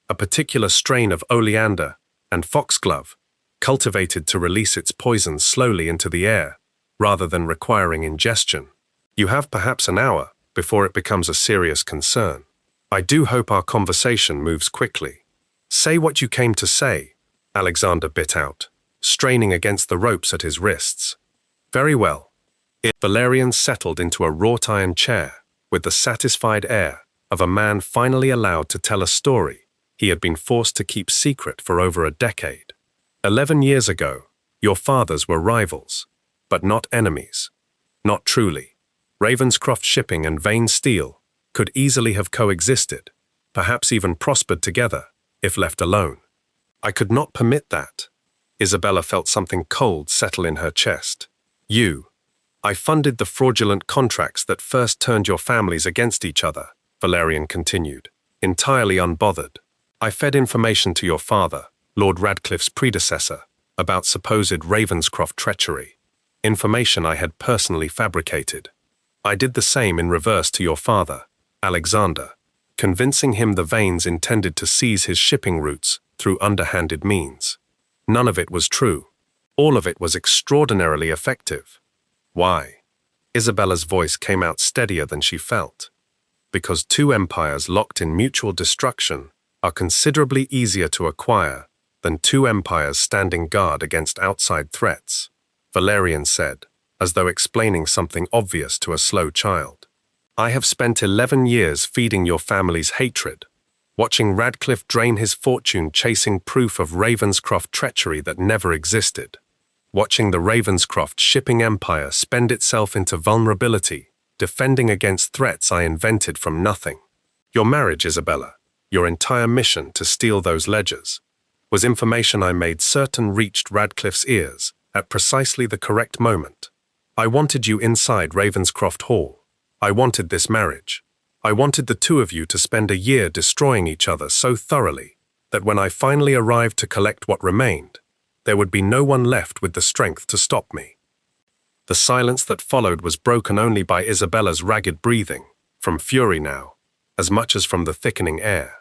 A particular strain of oleander and foxglove, cultivated to release its poison slowly into the air, rather than requiring ingestion. You have perhaps an hour before it becomes a serious concern. I do hope our conversation moves quickly." "Say what you came to say," Alexander bit out, straining against the ropes at his wrists. "Very well." Valerian settled into a wrought-iron chair with the satisfied air of a man finally allowed to tell a story he had been forced to keep secret for over a decade. 11 years ago, your fathers were rivals, but not enemies. Not truly. Ravenscroft shipping and Vane Steel could easily have coexisted, perhaps even prospered together, if left alone. I could not permit that. Isabella felt something cold settle in her chest. I funded the fraudulent contracts that first turned your families against each other, Valerian continued, entirely unbothered. I fed information to your father, Lord Radcliffe's predecessor, about supposed Ravenscroft treachery, information I had personally fabricated. I did the same in reverse to your father, Alexander, convincing him the Vanes intended to seize his shipping routes through underhanded means. None of it was true. All of it was extraordinarily effective. Why? Isabella's voice came out steadier than she felt. Because 2 empires locked in mutual destruction are considerably easier to acquire than 2 empires standing guard against outside threats, Valerian said, as though explaining something obvious to a slow child. I have spent 11 years feeding your family's hatred, watching Radcliffe drain his fortune chasing proof of Ravenscroft treachery that never existed, watching the Ravenscroft shipping empire spend itself into vulnerability, defending against threats I invented from nothing. Your marriage, Isabella, your entire mission to steal those ledgers, was information I made certain reached Radcliffe's ears at precisely the correct moment. I wanted you inside Ravenscroft Hall. I wanted this marriage. I wanted the 2 of you to spend a year destroying each other so thoroughly that when I finally arrived to collect what remained, there would be no one left with the strength to stop me. The silence that followed was broken only by Isabella's ragged breathing, from fury now, as much as from the thickening air.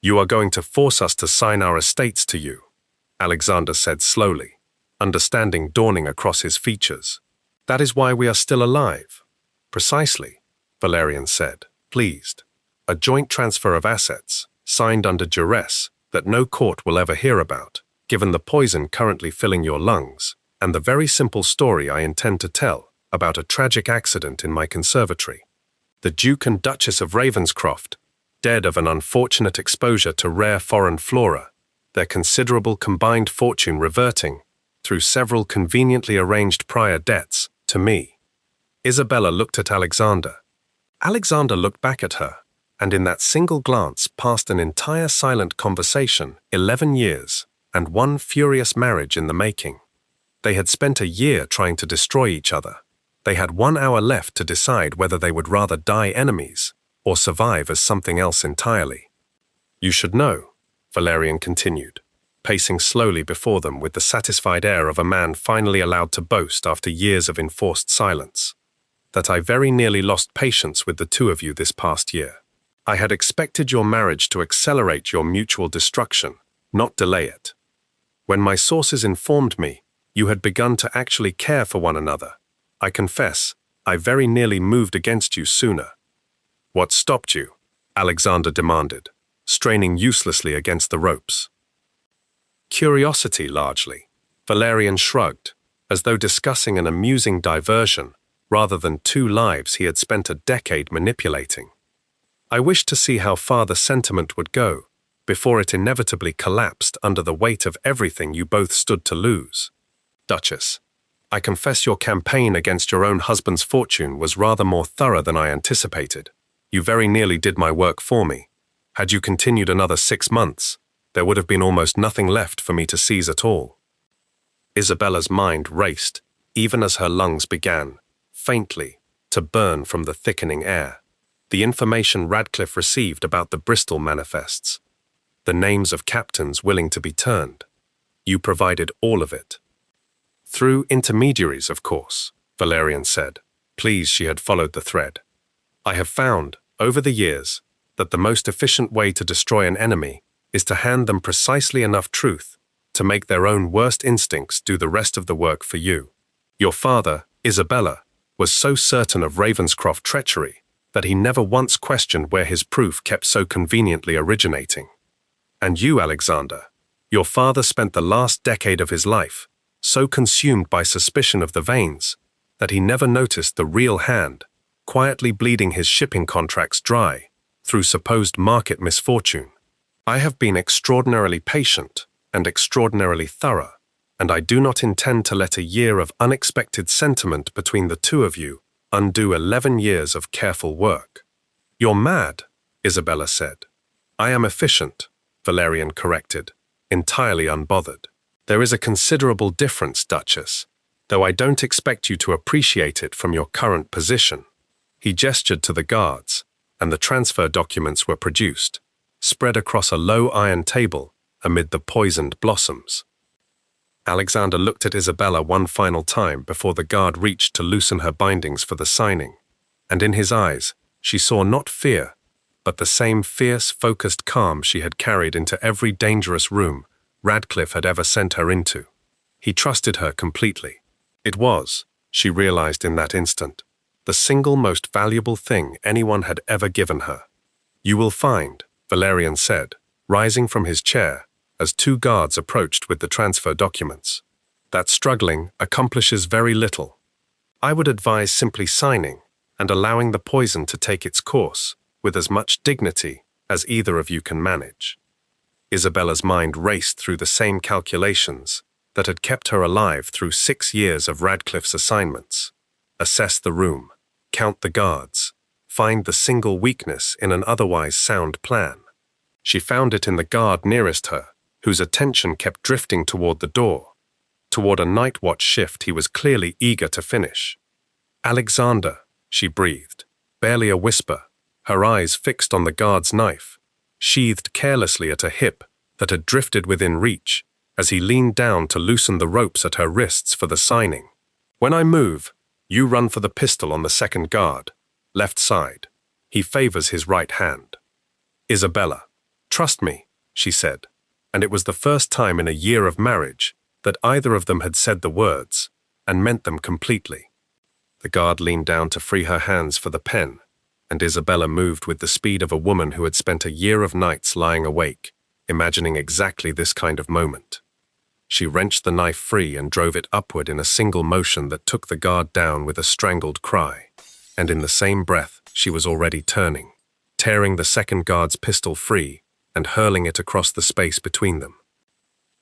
You are going to force us to sign our estates to you, Alexander said slowly, understanding dawning across his features. That is why we are still alive. Precisely, Valerian said, pleased. A joint transfer of assets, signed under duress, that no court will ever hear about, given the poison currently filling your lungs, and the very simple story I intend to tell about a tragic accident in my conservatory. The Duke and Duchess of Ravenscroft, dead of an unfortunate exposure to rare foreign flora, their considerable combined fortune reverting, through several conveniently arranged prior debts, to me. Isabella looked at Alexander. Alexander looked back at her, and in that single glance passed an entire silent conversation, 11 years, and one furious marriage in the making. They had spent a year trying to destroy each other. They had 1 hour left to decide whether they would rather die enemies or survive as something else entirely. You should know, Valerian continued, pacing slowly before them with the satisfied air of a man finally allowed to boast after years of enforced silence, that I very nearly lost patience with the two of you this past year. I had expected your marriage to accelerate your mutual destruction, not delay it. When my sources informed me you had begun to actually care for one another, I confess, I very nearly moved against you sooner. What stopped you? Alexander demanded, straining uselessly against the ropes. Curiosity, largely. Valerian shrugged, as though discussing an amusing diversion rather than 2 lives he had spent a decade manipulating. I wished to see how far the sentiment would go before it inevitably collapsed under the weight of everything you both stood to lose. Duchess, I confess your campaign against your own husband's fortune was rather more thorough than I anticipated. You very nearly did my work for me. Had you continued another 6 months, there would have been almost nothing left for me to seize at all. Isabella's mind raced, even as her lungs began, faintly, to burn from the thickening air. The information Radcliffe received about the Bristol manifests, the names of captains willing to be turned. You provided all of it. Through intermediaries, of course, Valerian said, pleased she had followed the thread. I have found, over the years, that the most efficient way to destroy an enemy is to hand them precisely enough truth to make their own worst instincts do the rest of the work for you. Your father, Isabella, was so certain of Ravenscroft treachery that he never once questioned where his proof kept so conveniently originating. And you, Alexander, your father spent the last decade of his life so consumed by suspicion of the veins that he never noticed the real hand, quietly bleeding his shipping contracts dry through supposed market misfortune. I have been extraordinarily patient and extraordinarily thorough, and I do not intend to let a year of unexpected sentiment between the two of you undo 11 years of careful work. You're mad, Isabella said. I am efficient, Valerian corrected, entirely unbothered. There is a considerable difference, Duchess, though I don't expect you to appreciate it from your current position. He gestured to the guards, and the transfer documents were produced, spread across a low iron table amid the poisoned blossoms. Alexander looked at Isabella one final time before the guard reached to loosen her bindings for the signing, and in his eyes she saw not fear, but the same fierce, focused calm she had carried into every dangerous room Radcliffe had ever sent her into. He trusted her completely. It was, she realized in that instant, the single most valuable thing anyone had ever given her. You will find, Valerian said, rising from his chair as 2 guards approached with the transfer documents, that struggling accomplishes very little. I would advise simply signing and allowing the poison to take its course with as much dignity as either of you can manage. Isabella's mind raced through the same calculations that had kept her alive through 6 years of Radcliffe's assignments. Assess the room, count the guards, find the single weakness in an otherwise sound plan. She found it in the guard nearest her, whose attention kept drifting toward the door, toward a night watch shift he was clearly eager to finish. Alexander, she breathed, barely a whisper, her eyes fixed on the guard's knife, sheathed carelessly at a hip that had drifted within reach as he leaned down to loosen the ropes at her wrists for the signing. When I move, you run for the pistol on the second guard, left side. He favors his right hand. Isabella, trust me, she said, and it was the first time in a year of marriage that either of them had said the words and meant them completely. The guard leaned down to free her hands for the pen, and Isabella moved with the speed of a woman who had spent a year of nights lying awake, imagining exactly this kind of moment. She wrenched the knife free and drove it upward in a single motion that took the guard down with a strangled cry, and in the same breath she was already turning, tearing the second guard's pistol free and hurling it across the space between them.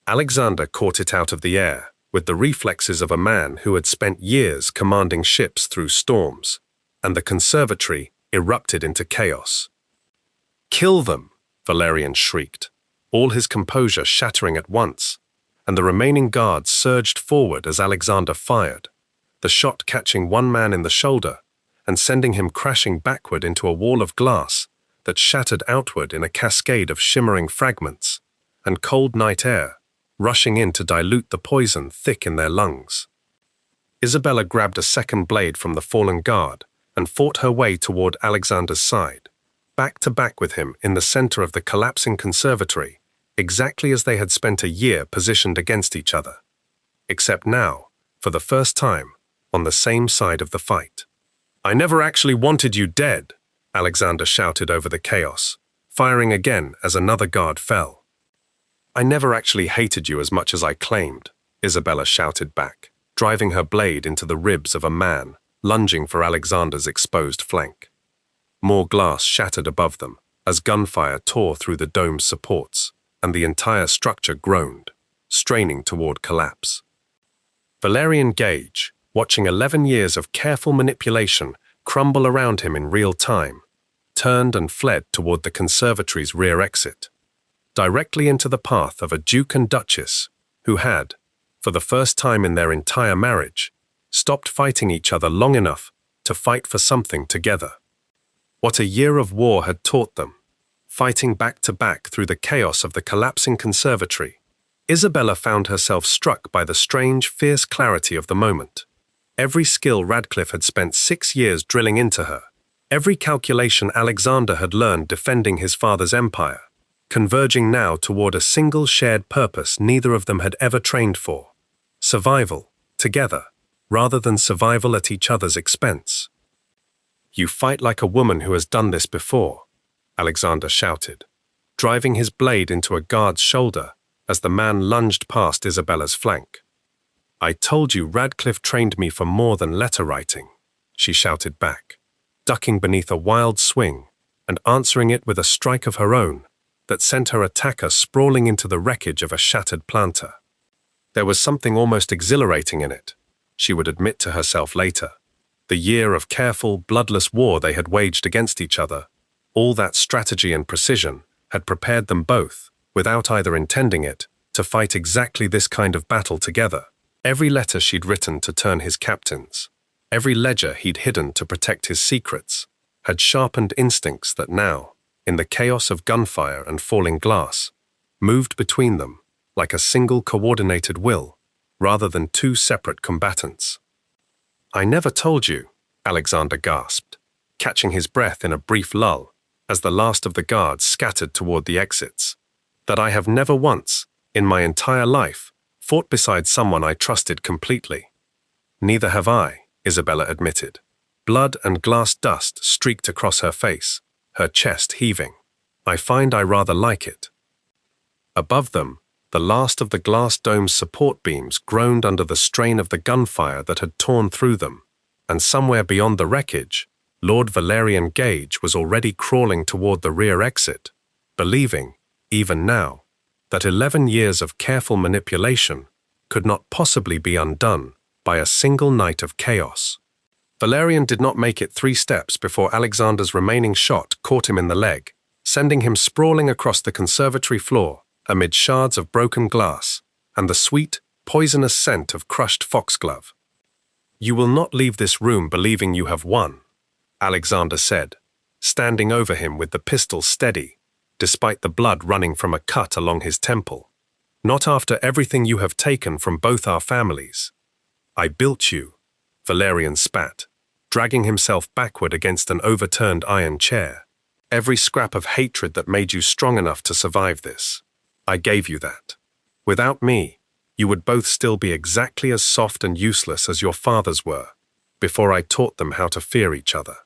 Alexander caught it out of the air, with the reflexes of a man who had spent years commanding ships through storms, and the conservatory erupted into chaos. "Kill them!" Valerian shrieked, all his composure shattering at once, and the remaining guards surged forward as Alexander fired, the shot catching one man in the shoulder and sending him crashing backward into a wall of glass that shattered outward in a cascade of shimmering fragments, and cold night air rushing in to dilute the poison thick in their lungs. Isabella grabbed a second blade from the fallen guard and fought her way toward Alexander's side, back to back with him in the center of the collapsing conservatory, exactly as they had spent a year positioned against each other. Except now, for the first time, on the same side of the fight. "I never actually wanted you dead," Alexander shouted over the chaos, firing again as another guard fell. "I never actually hated you as much as I claimed," Isabella shouted back, driving her blade into the ribs of a man, lunging for Alexander's exposed flank. More glass shattered above them as gunfire tore through the dome's supports, and the entire structure groaned, straining toward collapse. Valerian Gage, watching 11 years of careful manipulation crumble around him in real time, turned and fled toward the conservatory's rear exit, directly into the path of a duke and duchess who had, for the first time in their entire marriage, stopped fighting each other long enough to fight for something together. What a year of war had taught them, fighting back to back through the chaos of the collapsing conservatory, Isabella found herself struck by the strange, fierce clarity of the moment. Every skill Radcliffe had spent 6 years drilling into her, every calculation Alexander had learned defending his father's empire, converging now toward a single shared purpose neither of them had ever trained for: survival, together, rather than survival at each other's expense. "You fight like a woman who has done this before," Alexander shouted, driving his blade into a guard's shoulder as the man lunged past Isabella's flank. "I told you Radcliffe trained me for more than letter writing," she shouted back, ducking beneath a wild swing and answering it with a strike of her own that sent her attacker sprawling into the wreckage of a shattered planter. There was something almost exhilarating in it, she would admit to herself later. The year of careful, bloodless war they had waged against each other, all that strategy and precision, had prepared them both, without either intending it, to fight exactly this kind of battle together. Every letter she'd written to turn his captains, every ledger he'd hidden to protect his secrets, had sharpened instincts that now, in the chaos of gunfire and falling glass, moved between them like a single coordinated will, rather than two separate combatants. "I never told you," Alexander gasped, catching his breath in a brief lull as the last of the guards scattered toward the exits, "that I have never once, in my entire life, fought beside someone I trusted completely." "Neither have I," Isabella admitted. Blood and glass dust streaked across her face, her chest heaving. "I find I rather like it." Above them, the last of the glass dome's support beams groaned under the strain of the gunfire that had torn through them, and somewhere beyond the wreckage, Lord Valerian Gage was already crawling toward the rear exit, believing, even now, that 11 years of careful manipulation could not possibly be undone by a single night of chaos. Valerian did not make it 3 steps before Alexander's remaining shot caught him in the leg, sending him sprawling across the conservatory floor amid shards of broken glass and the sweet, poisonous scent of crushed foxglove. "You will not leave this room believing you have won," Alexander said, standing over him with the pistol steady, despite the blood running from a cut along his temple. "Not after everything you have taken from both our families. I built you," Valerian spat, dragging himself backward against an overturned iron chair. "Every scrap of hatred that made you strong enough to survive this. I gave you that. Without me, you would both still be exactly as soft and useless as your fathers were, before I taught them how to fear each other."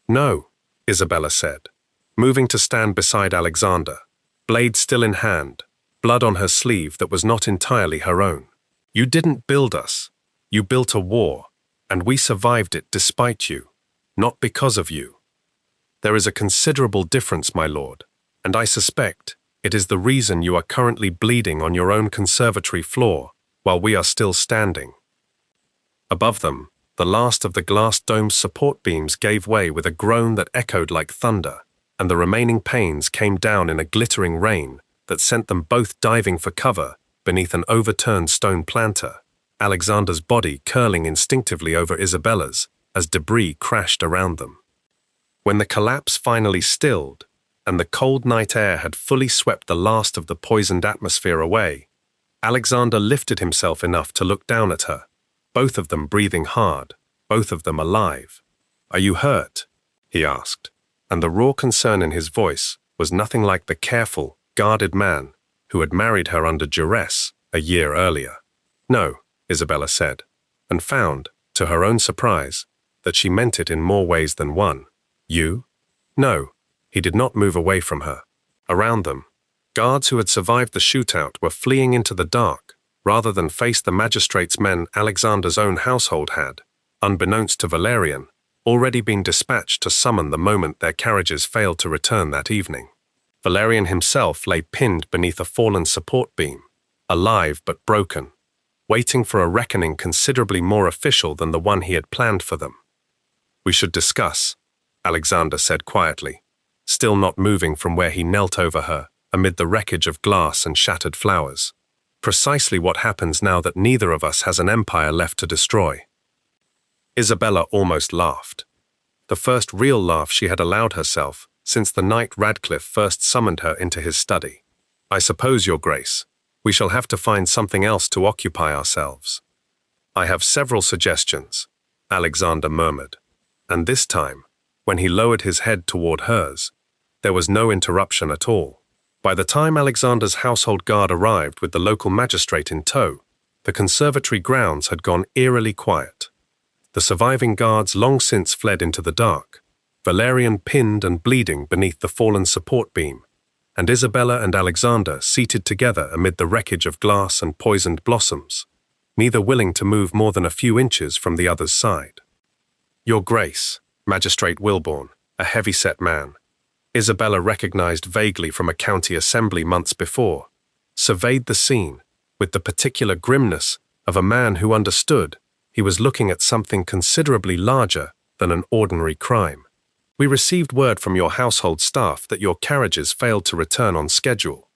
"No," Isabella said, moving to stand beside Alexander, blade still in hand, blood on her sleeve that was not entirely her own. "You didn't build us. You built a war, and we survived it despite you, not because of you. There is a considerable difference, my lord, and I suspect, It is the reason you are currently bleeding on your own conservatory floor, while we are still standing." Above them, the last of the glass dome's support beams gave way with a groan that echoed like thunder, and the remaining panes came down in a glittering rain that sent them both diving for cover beneath an overturned stone planter, Alexander's body curling instinctively over Isabella's as debris crashed around them. When the collapse finally stilled, and the cold night air had fully swept the last of the poisoned atmosphere away, Alexander lifted himself enough to look down at her, both of them breathing hard, both of them alive. "Are you hurt?" he asked, and the raw concern in his voice was nothing like the careful, guarded man who had married her under duress a year earlier. "No," Isabella said, and found, to her own surprise, that she meant it in more ways than one. "You?" "No." He did not move away from her. Around them, guards who had survived the shootout were fleeing into the dark, rather than face the magistrate's men Alexander's own household had, unbeknownst to Valerian, already been dispatched to summon the moment their carriages failed to return that evening. Valerian himself lay pinned beneath a fallen support beam, alive but broken, waiting for a reckoning considerably more official than the one he had planned for them. "We should discuss," Alexander said quietly, still not moving from where he knelt over her amid the wreckage of glass and shattered flowers. "Precisely what happens now that neither of us has an empire left to destroy." Isabella almost laughed. The first real laugh she had allowed herself since the night Radcliffe first summoned her into his study. "I suppose, Your Grace, we shall have to find something else to occupy ourselves." "I have several suggestions," Alexander murmured, and this time, when he lowered his head toward hers, there was no interruption at all. By the time Alexander's household guard arrived with the local magistrate in tow, the conservatory grounds had gone eerily quiet. The surviving guards long since fled into the dark, Valerian pinned and bleeding beneath the fallen support beam, and Isabella and Alexander seated together amid the wreckage of glass and poisoned blossoms, neither willing to move more than a few inches from the other's side. "Your Grace," Magistrate Wilbourn, a heavy-set man, Isabella recognized vaguely from a county assembly months before, surveyed the scene with the particular grimness of a man who understood he was looking at something considerably larger than an ordinary crime. "We received word from your household staff that your carriages failed to return on schedule.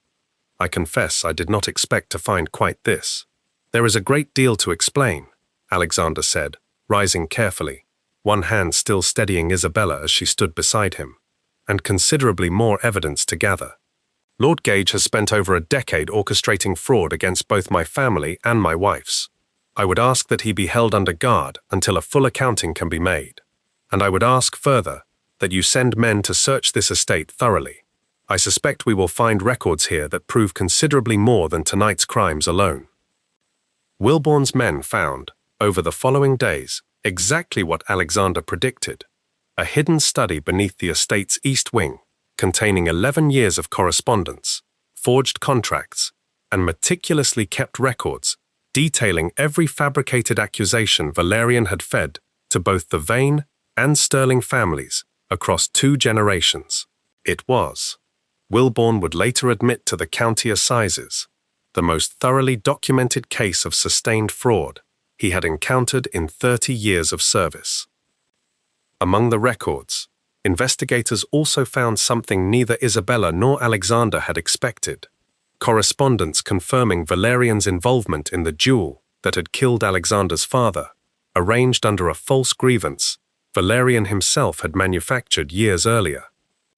I confess I did not expect to find quite this." "There is a great deal to explain," Alexander said, rising carefully, one hand still steadying Isabella as she stood beside him, and considerably more evidence to gather. "Lord Gage has spent over a decade orchestrating fraud against both my family and my wife's. I would ask that he be held under guard until a full accounting can be made. And I would ask further that you send men to search this estate thoroughly. I suspect we will find records here that prove considerably more than tonight's crimes alone." Wilbourn's men found, over the following days, exactly what Alexander predicted: a hidden study beneath the estate's east wing, containing 11 years of correspondence, forged contracts, and meticulously kept records detailing every fabricated accusation Valerian had fed to both the Vane and Sterling families across 2 generations. It was, Wilbourn would later admit to the county assizes, the most thoroughly documented case of sustained fraud he had encountered in 30 years of service. Among the records, investigators also found something neither Isabella nor Alexander had expected: correspondence confirming Valerian's involvement in the duel that had killed Alexander's father, arranged under a false grievance Valerian himself had manufactured years earlier.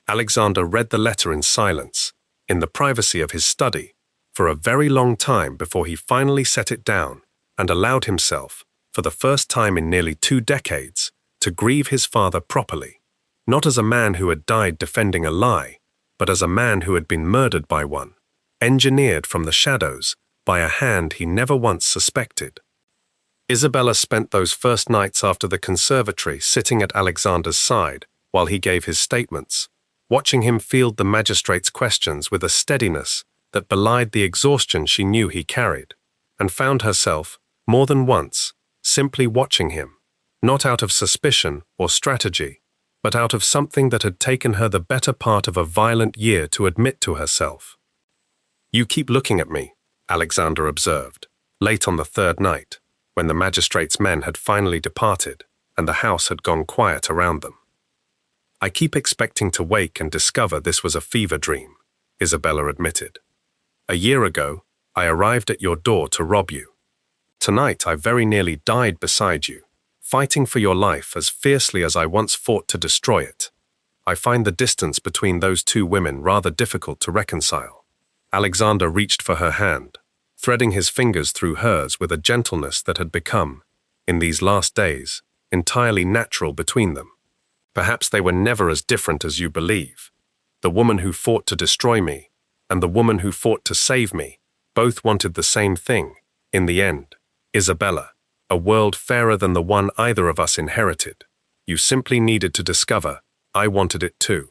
Alexander read the letter in silence, in the privacy of his study, for a very long time before he finally set it down and allowed himself, for the first time in nearly 2 decades, to grieve his father properly, not as a man who had died defending a lie, but as a man who had been murdered by one, engineered from the shadows by a hand he never once suspected. Isabella spent those first nights after the conservatory sitting at Alexander's side while he gave his statements, watching him field the magistrate's questions with a steadiness that belied the exhaustion she knew he carried, and found herself, more than once, simply watching him, not out of suspicion or strategy, but out of something that had taken her the better part of a violent year to admit to herself. You keep looking at me, Alexander observed, late on the third night, when the magistrate's men had finally departed and the house had gone quiet around them. I keep expecting to wake and discover this was a fever dream, Isabella admitted. A year ago, I arrived at your door to rob you. Tonight I very nearly died beside you, fighting for your life as fiercely as I once fought to destroy it. I find the distance between those two women rather difficult to reconcile. Alexander reached for her hand, threading his fingers through hers with a gentleness that had become, in these last days, entirely natural between them. Perhaps they were never as different as you believe. The woman who fought to destroy me, and the woman who fought to save me, both wanted the same thing, in the end. Isabella, a world fairer than the one either of us inherited. You simply needed to discover, I wanted it too.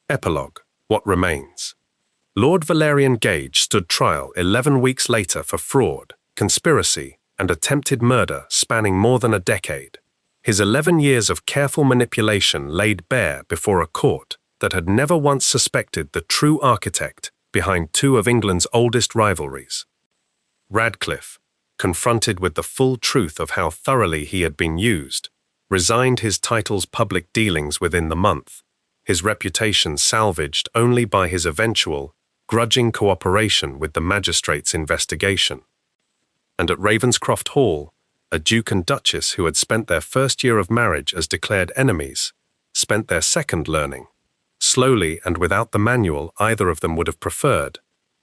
Epilogue. What remains? Lord Valerian Gage stood trial 11 weeks later for fraud, conspiracy, and attempted murder spanning more than a decade. His 11 years of careful manipulation laid bare before a court that had never once suspected the true architect behind two of England's oldest rivalries. Radcliffe, confronted with the full truth of how thoroughly he had been used, resigned his title's public dealings within the month, his reputation salvaged only by his eventual, grudging cooperation with the magistrate's investigation. And at Ravenscroft Hall, a Duke and Duchess who had spent their first year of marriage as declared enemies, spent their second learning, slowly and without the manual either of them would have preferred,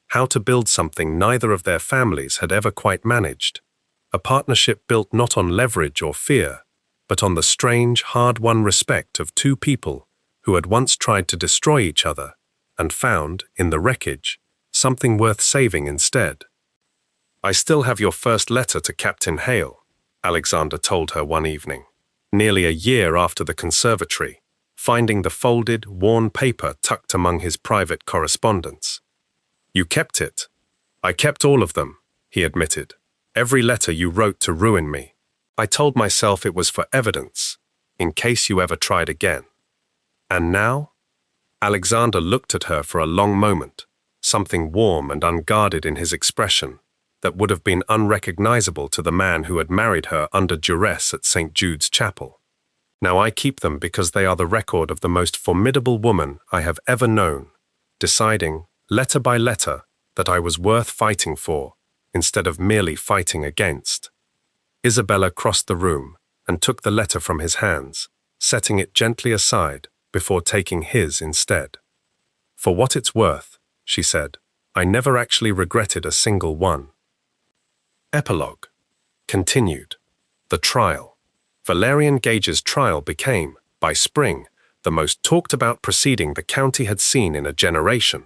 how to build something neither of their families had ever quite managed, a partnership built not on leverage or fear, but on the strange, hard-won respect of two people who had once tried to destroy each other and found, in the wreckage, something worth saving instead. I still have your first letter to Captain Hale, Alexander told her one evening, nearly a year after the conservatory, finding the folded, worn paper tucked among his private correspondence. You kept it. I kept all of them, he admitted. Every letter you wrote to ruin me. I told myself it was for evidence, in case you ever tried again. And now? Alexander looked at her for a long moment, something warm and unguarded in his expression that would have been unrecognizable to the man who had married her under duress at St. Jude's Chapel. Now I keep them because they are the record of the most formidable woman I have ever known, deciding, letter by letter, that I was worth fighting for, instead of merely fighting against. Isabella crossed the room and took the letter from his hands, setting it gently aside before taking his instead. For what it's worth, she said, I never actually regretted a single one. Epilogue. Continued. The trial. Valerian Gage's trial became, by spring, the most talked-about proceeding the county had seen in a generation.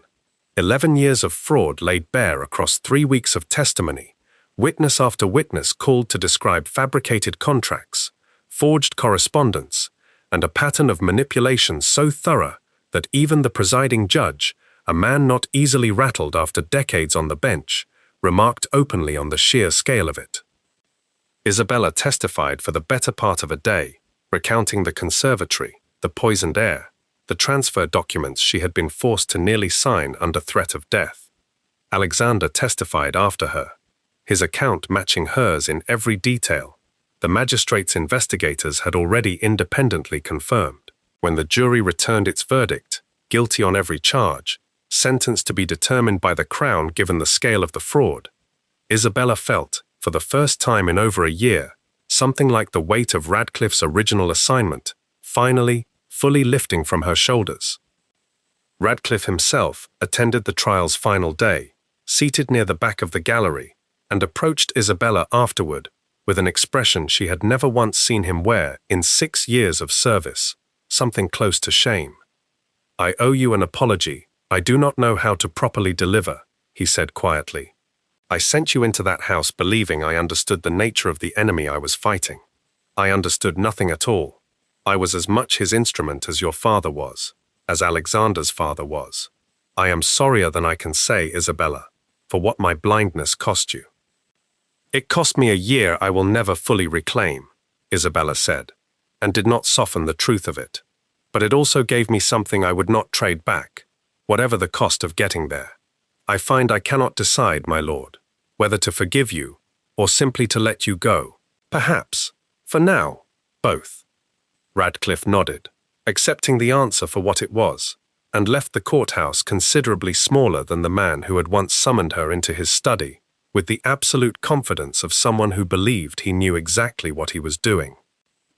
11 years of fraud laid bare across 3 weeks of testimony, witness after witness called to describe fabricated contracts, forged correspondence, and a pattern of manipulation so thorough that even the presiding judge, a man not easily rattled after decades on the bench, remarked openly on the sheer scale of it. Isabella testified for the better part of a day, recounting the conservatory, the poisoned air, the transfer documents she had been forced to nearly sign under threat of death. Alexander testified after her, his account matching hers in every detail. The magistrate's investigators had already independently confirmed. When the jury returned its verdict, guilty on every charge, sentence to be determined by the Crown given the scale of the fraud, Isabella felt, for the first time in over a year, something like the weight of Radcliffe's original assignment, finally, fully lifting from her shoulders. Radcliffe himself attended the trial's final day, seated near the back of the gallery, and approached Isabella afterward with an expression she had never once seen him wear in 6 years of service, something close to shame. I owe you an apology I do not know how to properly deliver, he said quietly. I sent you into that house believing I understood the nature of the enemy I was fighting. I understood nothing at all. I was as much his instrument as your father was, as Alexander's father was. I am sorrier than I can say, Isabella, for what my blindness cost you. It cost me a year I will never fully reclaim, Isabella said, and did not soften the truth of it. But it also gave me something I would not trade back, whatever the cost of getting there. I find I cannot decide, my lord, whether to forgive you or simply to let you go. Perhaps, for now, both. Radcliffe nodded, accepting the answer for what it was, and left the courthouse considerably smaller than the man who had once summoned her into his study, with the absolute confidence of someone who believed he knew exactly what he was doing.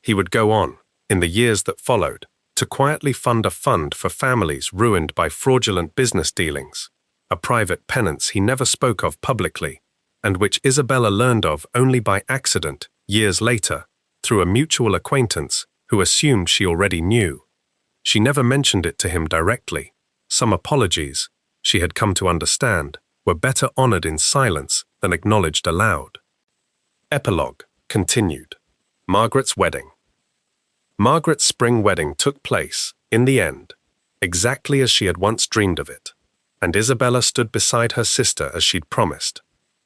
He would go on, in the years that followed, to quietly fund a fund for families ruined by fraudulent business dealings, a private penance he never spoke of publicly, and which Isabella learned of only by accident, years later, through a mutual acquaintance who assumed she already knew. She never mentioned it to him directly. Some apologies, she had come to understand, were better honored in silence than acknowledged aloud. Epilogue continued. Margaret's wedding. Margaret's spring wedding took place, in the end, exactly as she had once dreamed of it, and Isabella stood beside her sister as she'd promised,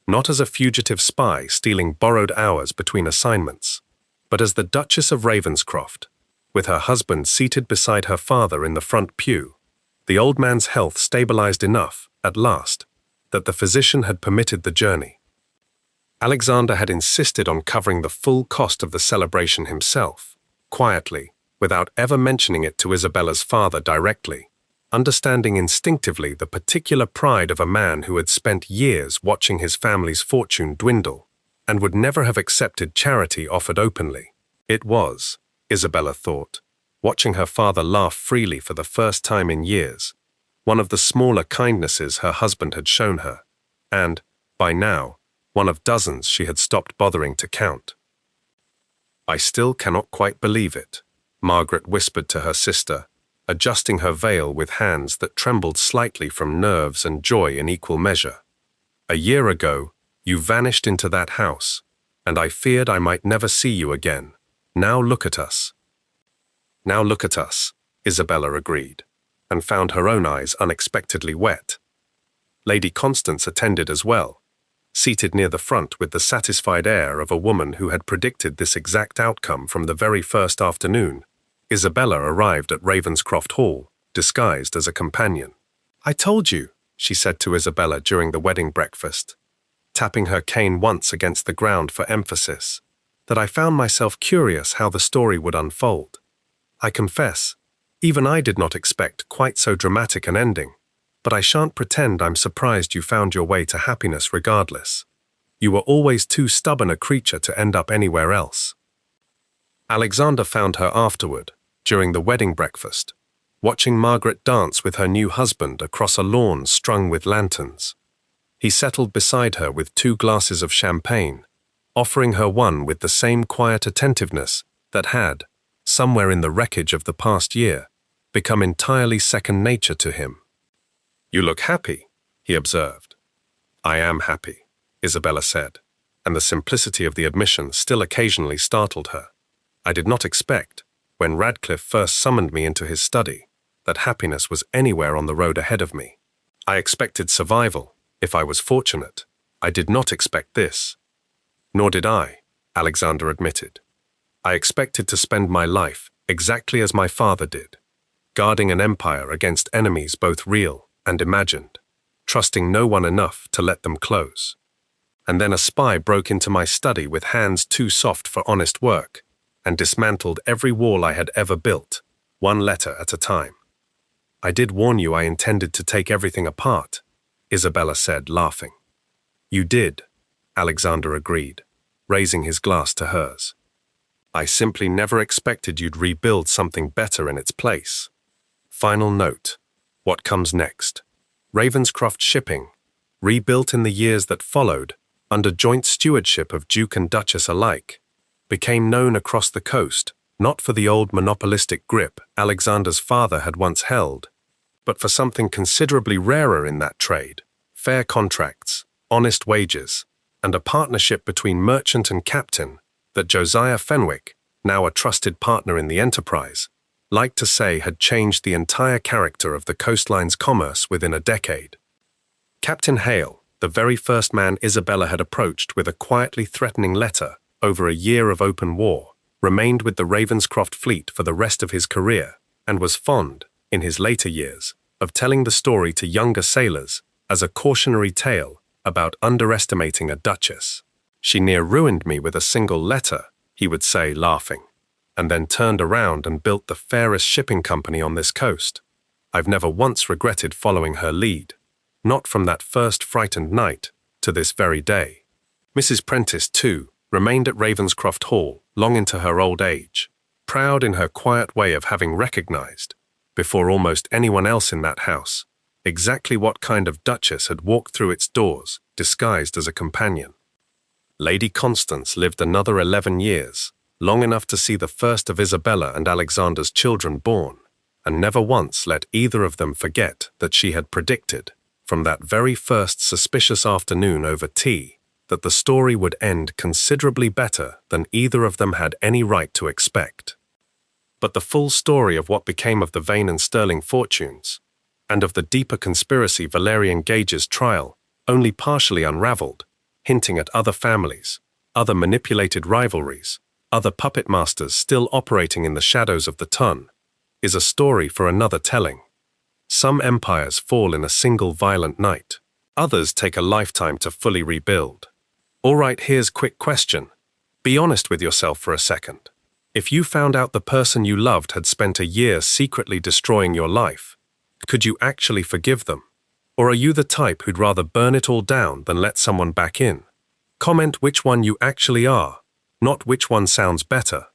not as a fugitive spy stealing borrowed hours between assignments, but as the Duchess of Ravenscroft, with her husband seated beside her father in the front pew. The old man's health stabilized enough, at last, that the physician had permitted the journey. Alexander had insisted on covering the full cost of the celebration himself, quietly, without ever mentioning it to Isabella's father directly, understanding instinctively the particular pride of a man who had spent years watching his family's fortune dwindle, and would never have accepted charity offered openly. It was, Isabella thought, watching her father laugh freely for the first time in years, one of the smaller kindnesses her husband had shown her, and, by now, one of dozens she had stopped bothering to count. "I still cannot quite believe it," Margaret whispered to her sister, adjusting her veil with hands that trembled slightly from nerves and joy in equal measure. "A year ago, you vanished into that house, and I feared I might never see you again. Now look at us." "Now look at us," Isabella agreed, and found her own eyes unexpectedly wet. Lady Constance attended as well, seated near the front with the satisfied air of a woman who had predicted this exact outcome from the very first afternoon. Isabella arrived at Ravenscroft Hall, disguised as a companion. "I told you," she said to Isabella during the wedding breakfast, tapping her cane once against the ground for emphasis, "that I found myself curious how the story would unfold. I confess, even I did not expect quite so dramatic an ending, but I shan't pretend I'm surprised you found your way to happiness regardless. You were always too stubborn a creature to end up anywhere else." Alexander found her afterward, during the wedding breakfast, watching Margaret dance with her new husband across a lawn strung with lanterns. He settled beside her with 2 glasses of champagne, offering her one with the same quiet attentiveness that had, somewhere in the wreckage of the past year, become entirely second nature to him. "You look happy," he observed. "I am happy," Isabella said, and the simplicity of the admission still occasionally startled her. "I did not expect, when Radcliffe first summoned me into his study, that happiness was anywhere on the road ahead of me. I expected survival, if I was fortunate. I did not expect this." "Nor did I," Alexander admitted. "I expected to spend my life exactly as my father did, guarding an empire against enemies both real and imagined, trusting no one enough to let them close. And then a spy broke into my study with hands too soft for honest work, and dismantled every wall I had ever built, one letter at a time. I did warn you I intended to take everything apart," Isabella said, laughing. "You did," Alexander agreed, raising his glass to hers. "I simply never expected you'd rebuild something better in its place." Final note. What comes next? Ravenscroft Shipping, rebuilt in the years that followed, under joint stewardship of Duke and Duchess alike, became known across the coast not for the old monopolistic grip Alexander's father had once held, but for something considerably rarer in that trade: fair contracts, honest wages, and a partnership between merchant and captain that Josiah Fenwick, now a trusted partner in the enterprise, liked to say had changed the entire character of the coastline's commerce within a decade. Captain Hale, the very first man Isabella had approached with a quietly threatening letter over a year of open war, remained with the Ravenscroft fleet for the rest of his career, and was fond, in his later years, of telling the story to younger sailors as a cautionary tale about underestimating a duchess. "She near ruined me with a single letter," he would say, laughing, "and then turned around and built the fairest shipping company on this coast. I've never once regretted following her lead, not from that first frightened night to this very day." Mrs. Prentice, too, remained at Ravenscroft Hall long into her old age, proud in her quiet way of having recognized, before almost anyone else in that house, exactly what kind of duchess had walked through its doors, disguised as a companion. Lady Constance lived another 11 years, long enough to see the first of Isabella and Alexander's children born, and never once let either of them forget that she had predicted, from that very first suspicious afternoon over tea, that the story would end considerably better than either of them had any right to expect. But the full story of what became of the Vane and Sterling fortunes, and of the deeper conspiracy Valerian Gage's trial, only partially unraveled, hinting at other families, other manipulated rivalries, other puppet masters still operating in the shadows of the Tun, is a story for another telling. Some empires fall in a single violent night. Others take a lifetime to fully rebuild. All right, here's a quick question. Be honest with yourself for a second. If you found out the person you loved had spent a year secretly destroying your life, could you actually forgive them? Or are you the type who'd rather burn it all down than let someone back in? Comment which one you actually are, not which one sounds better.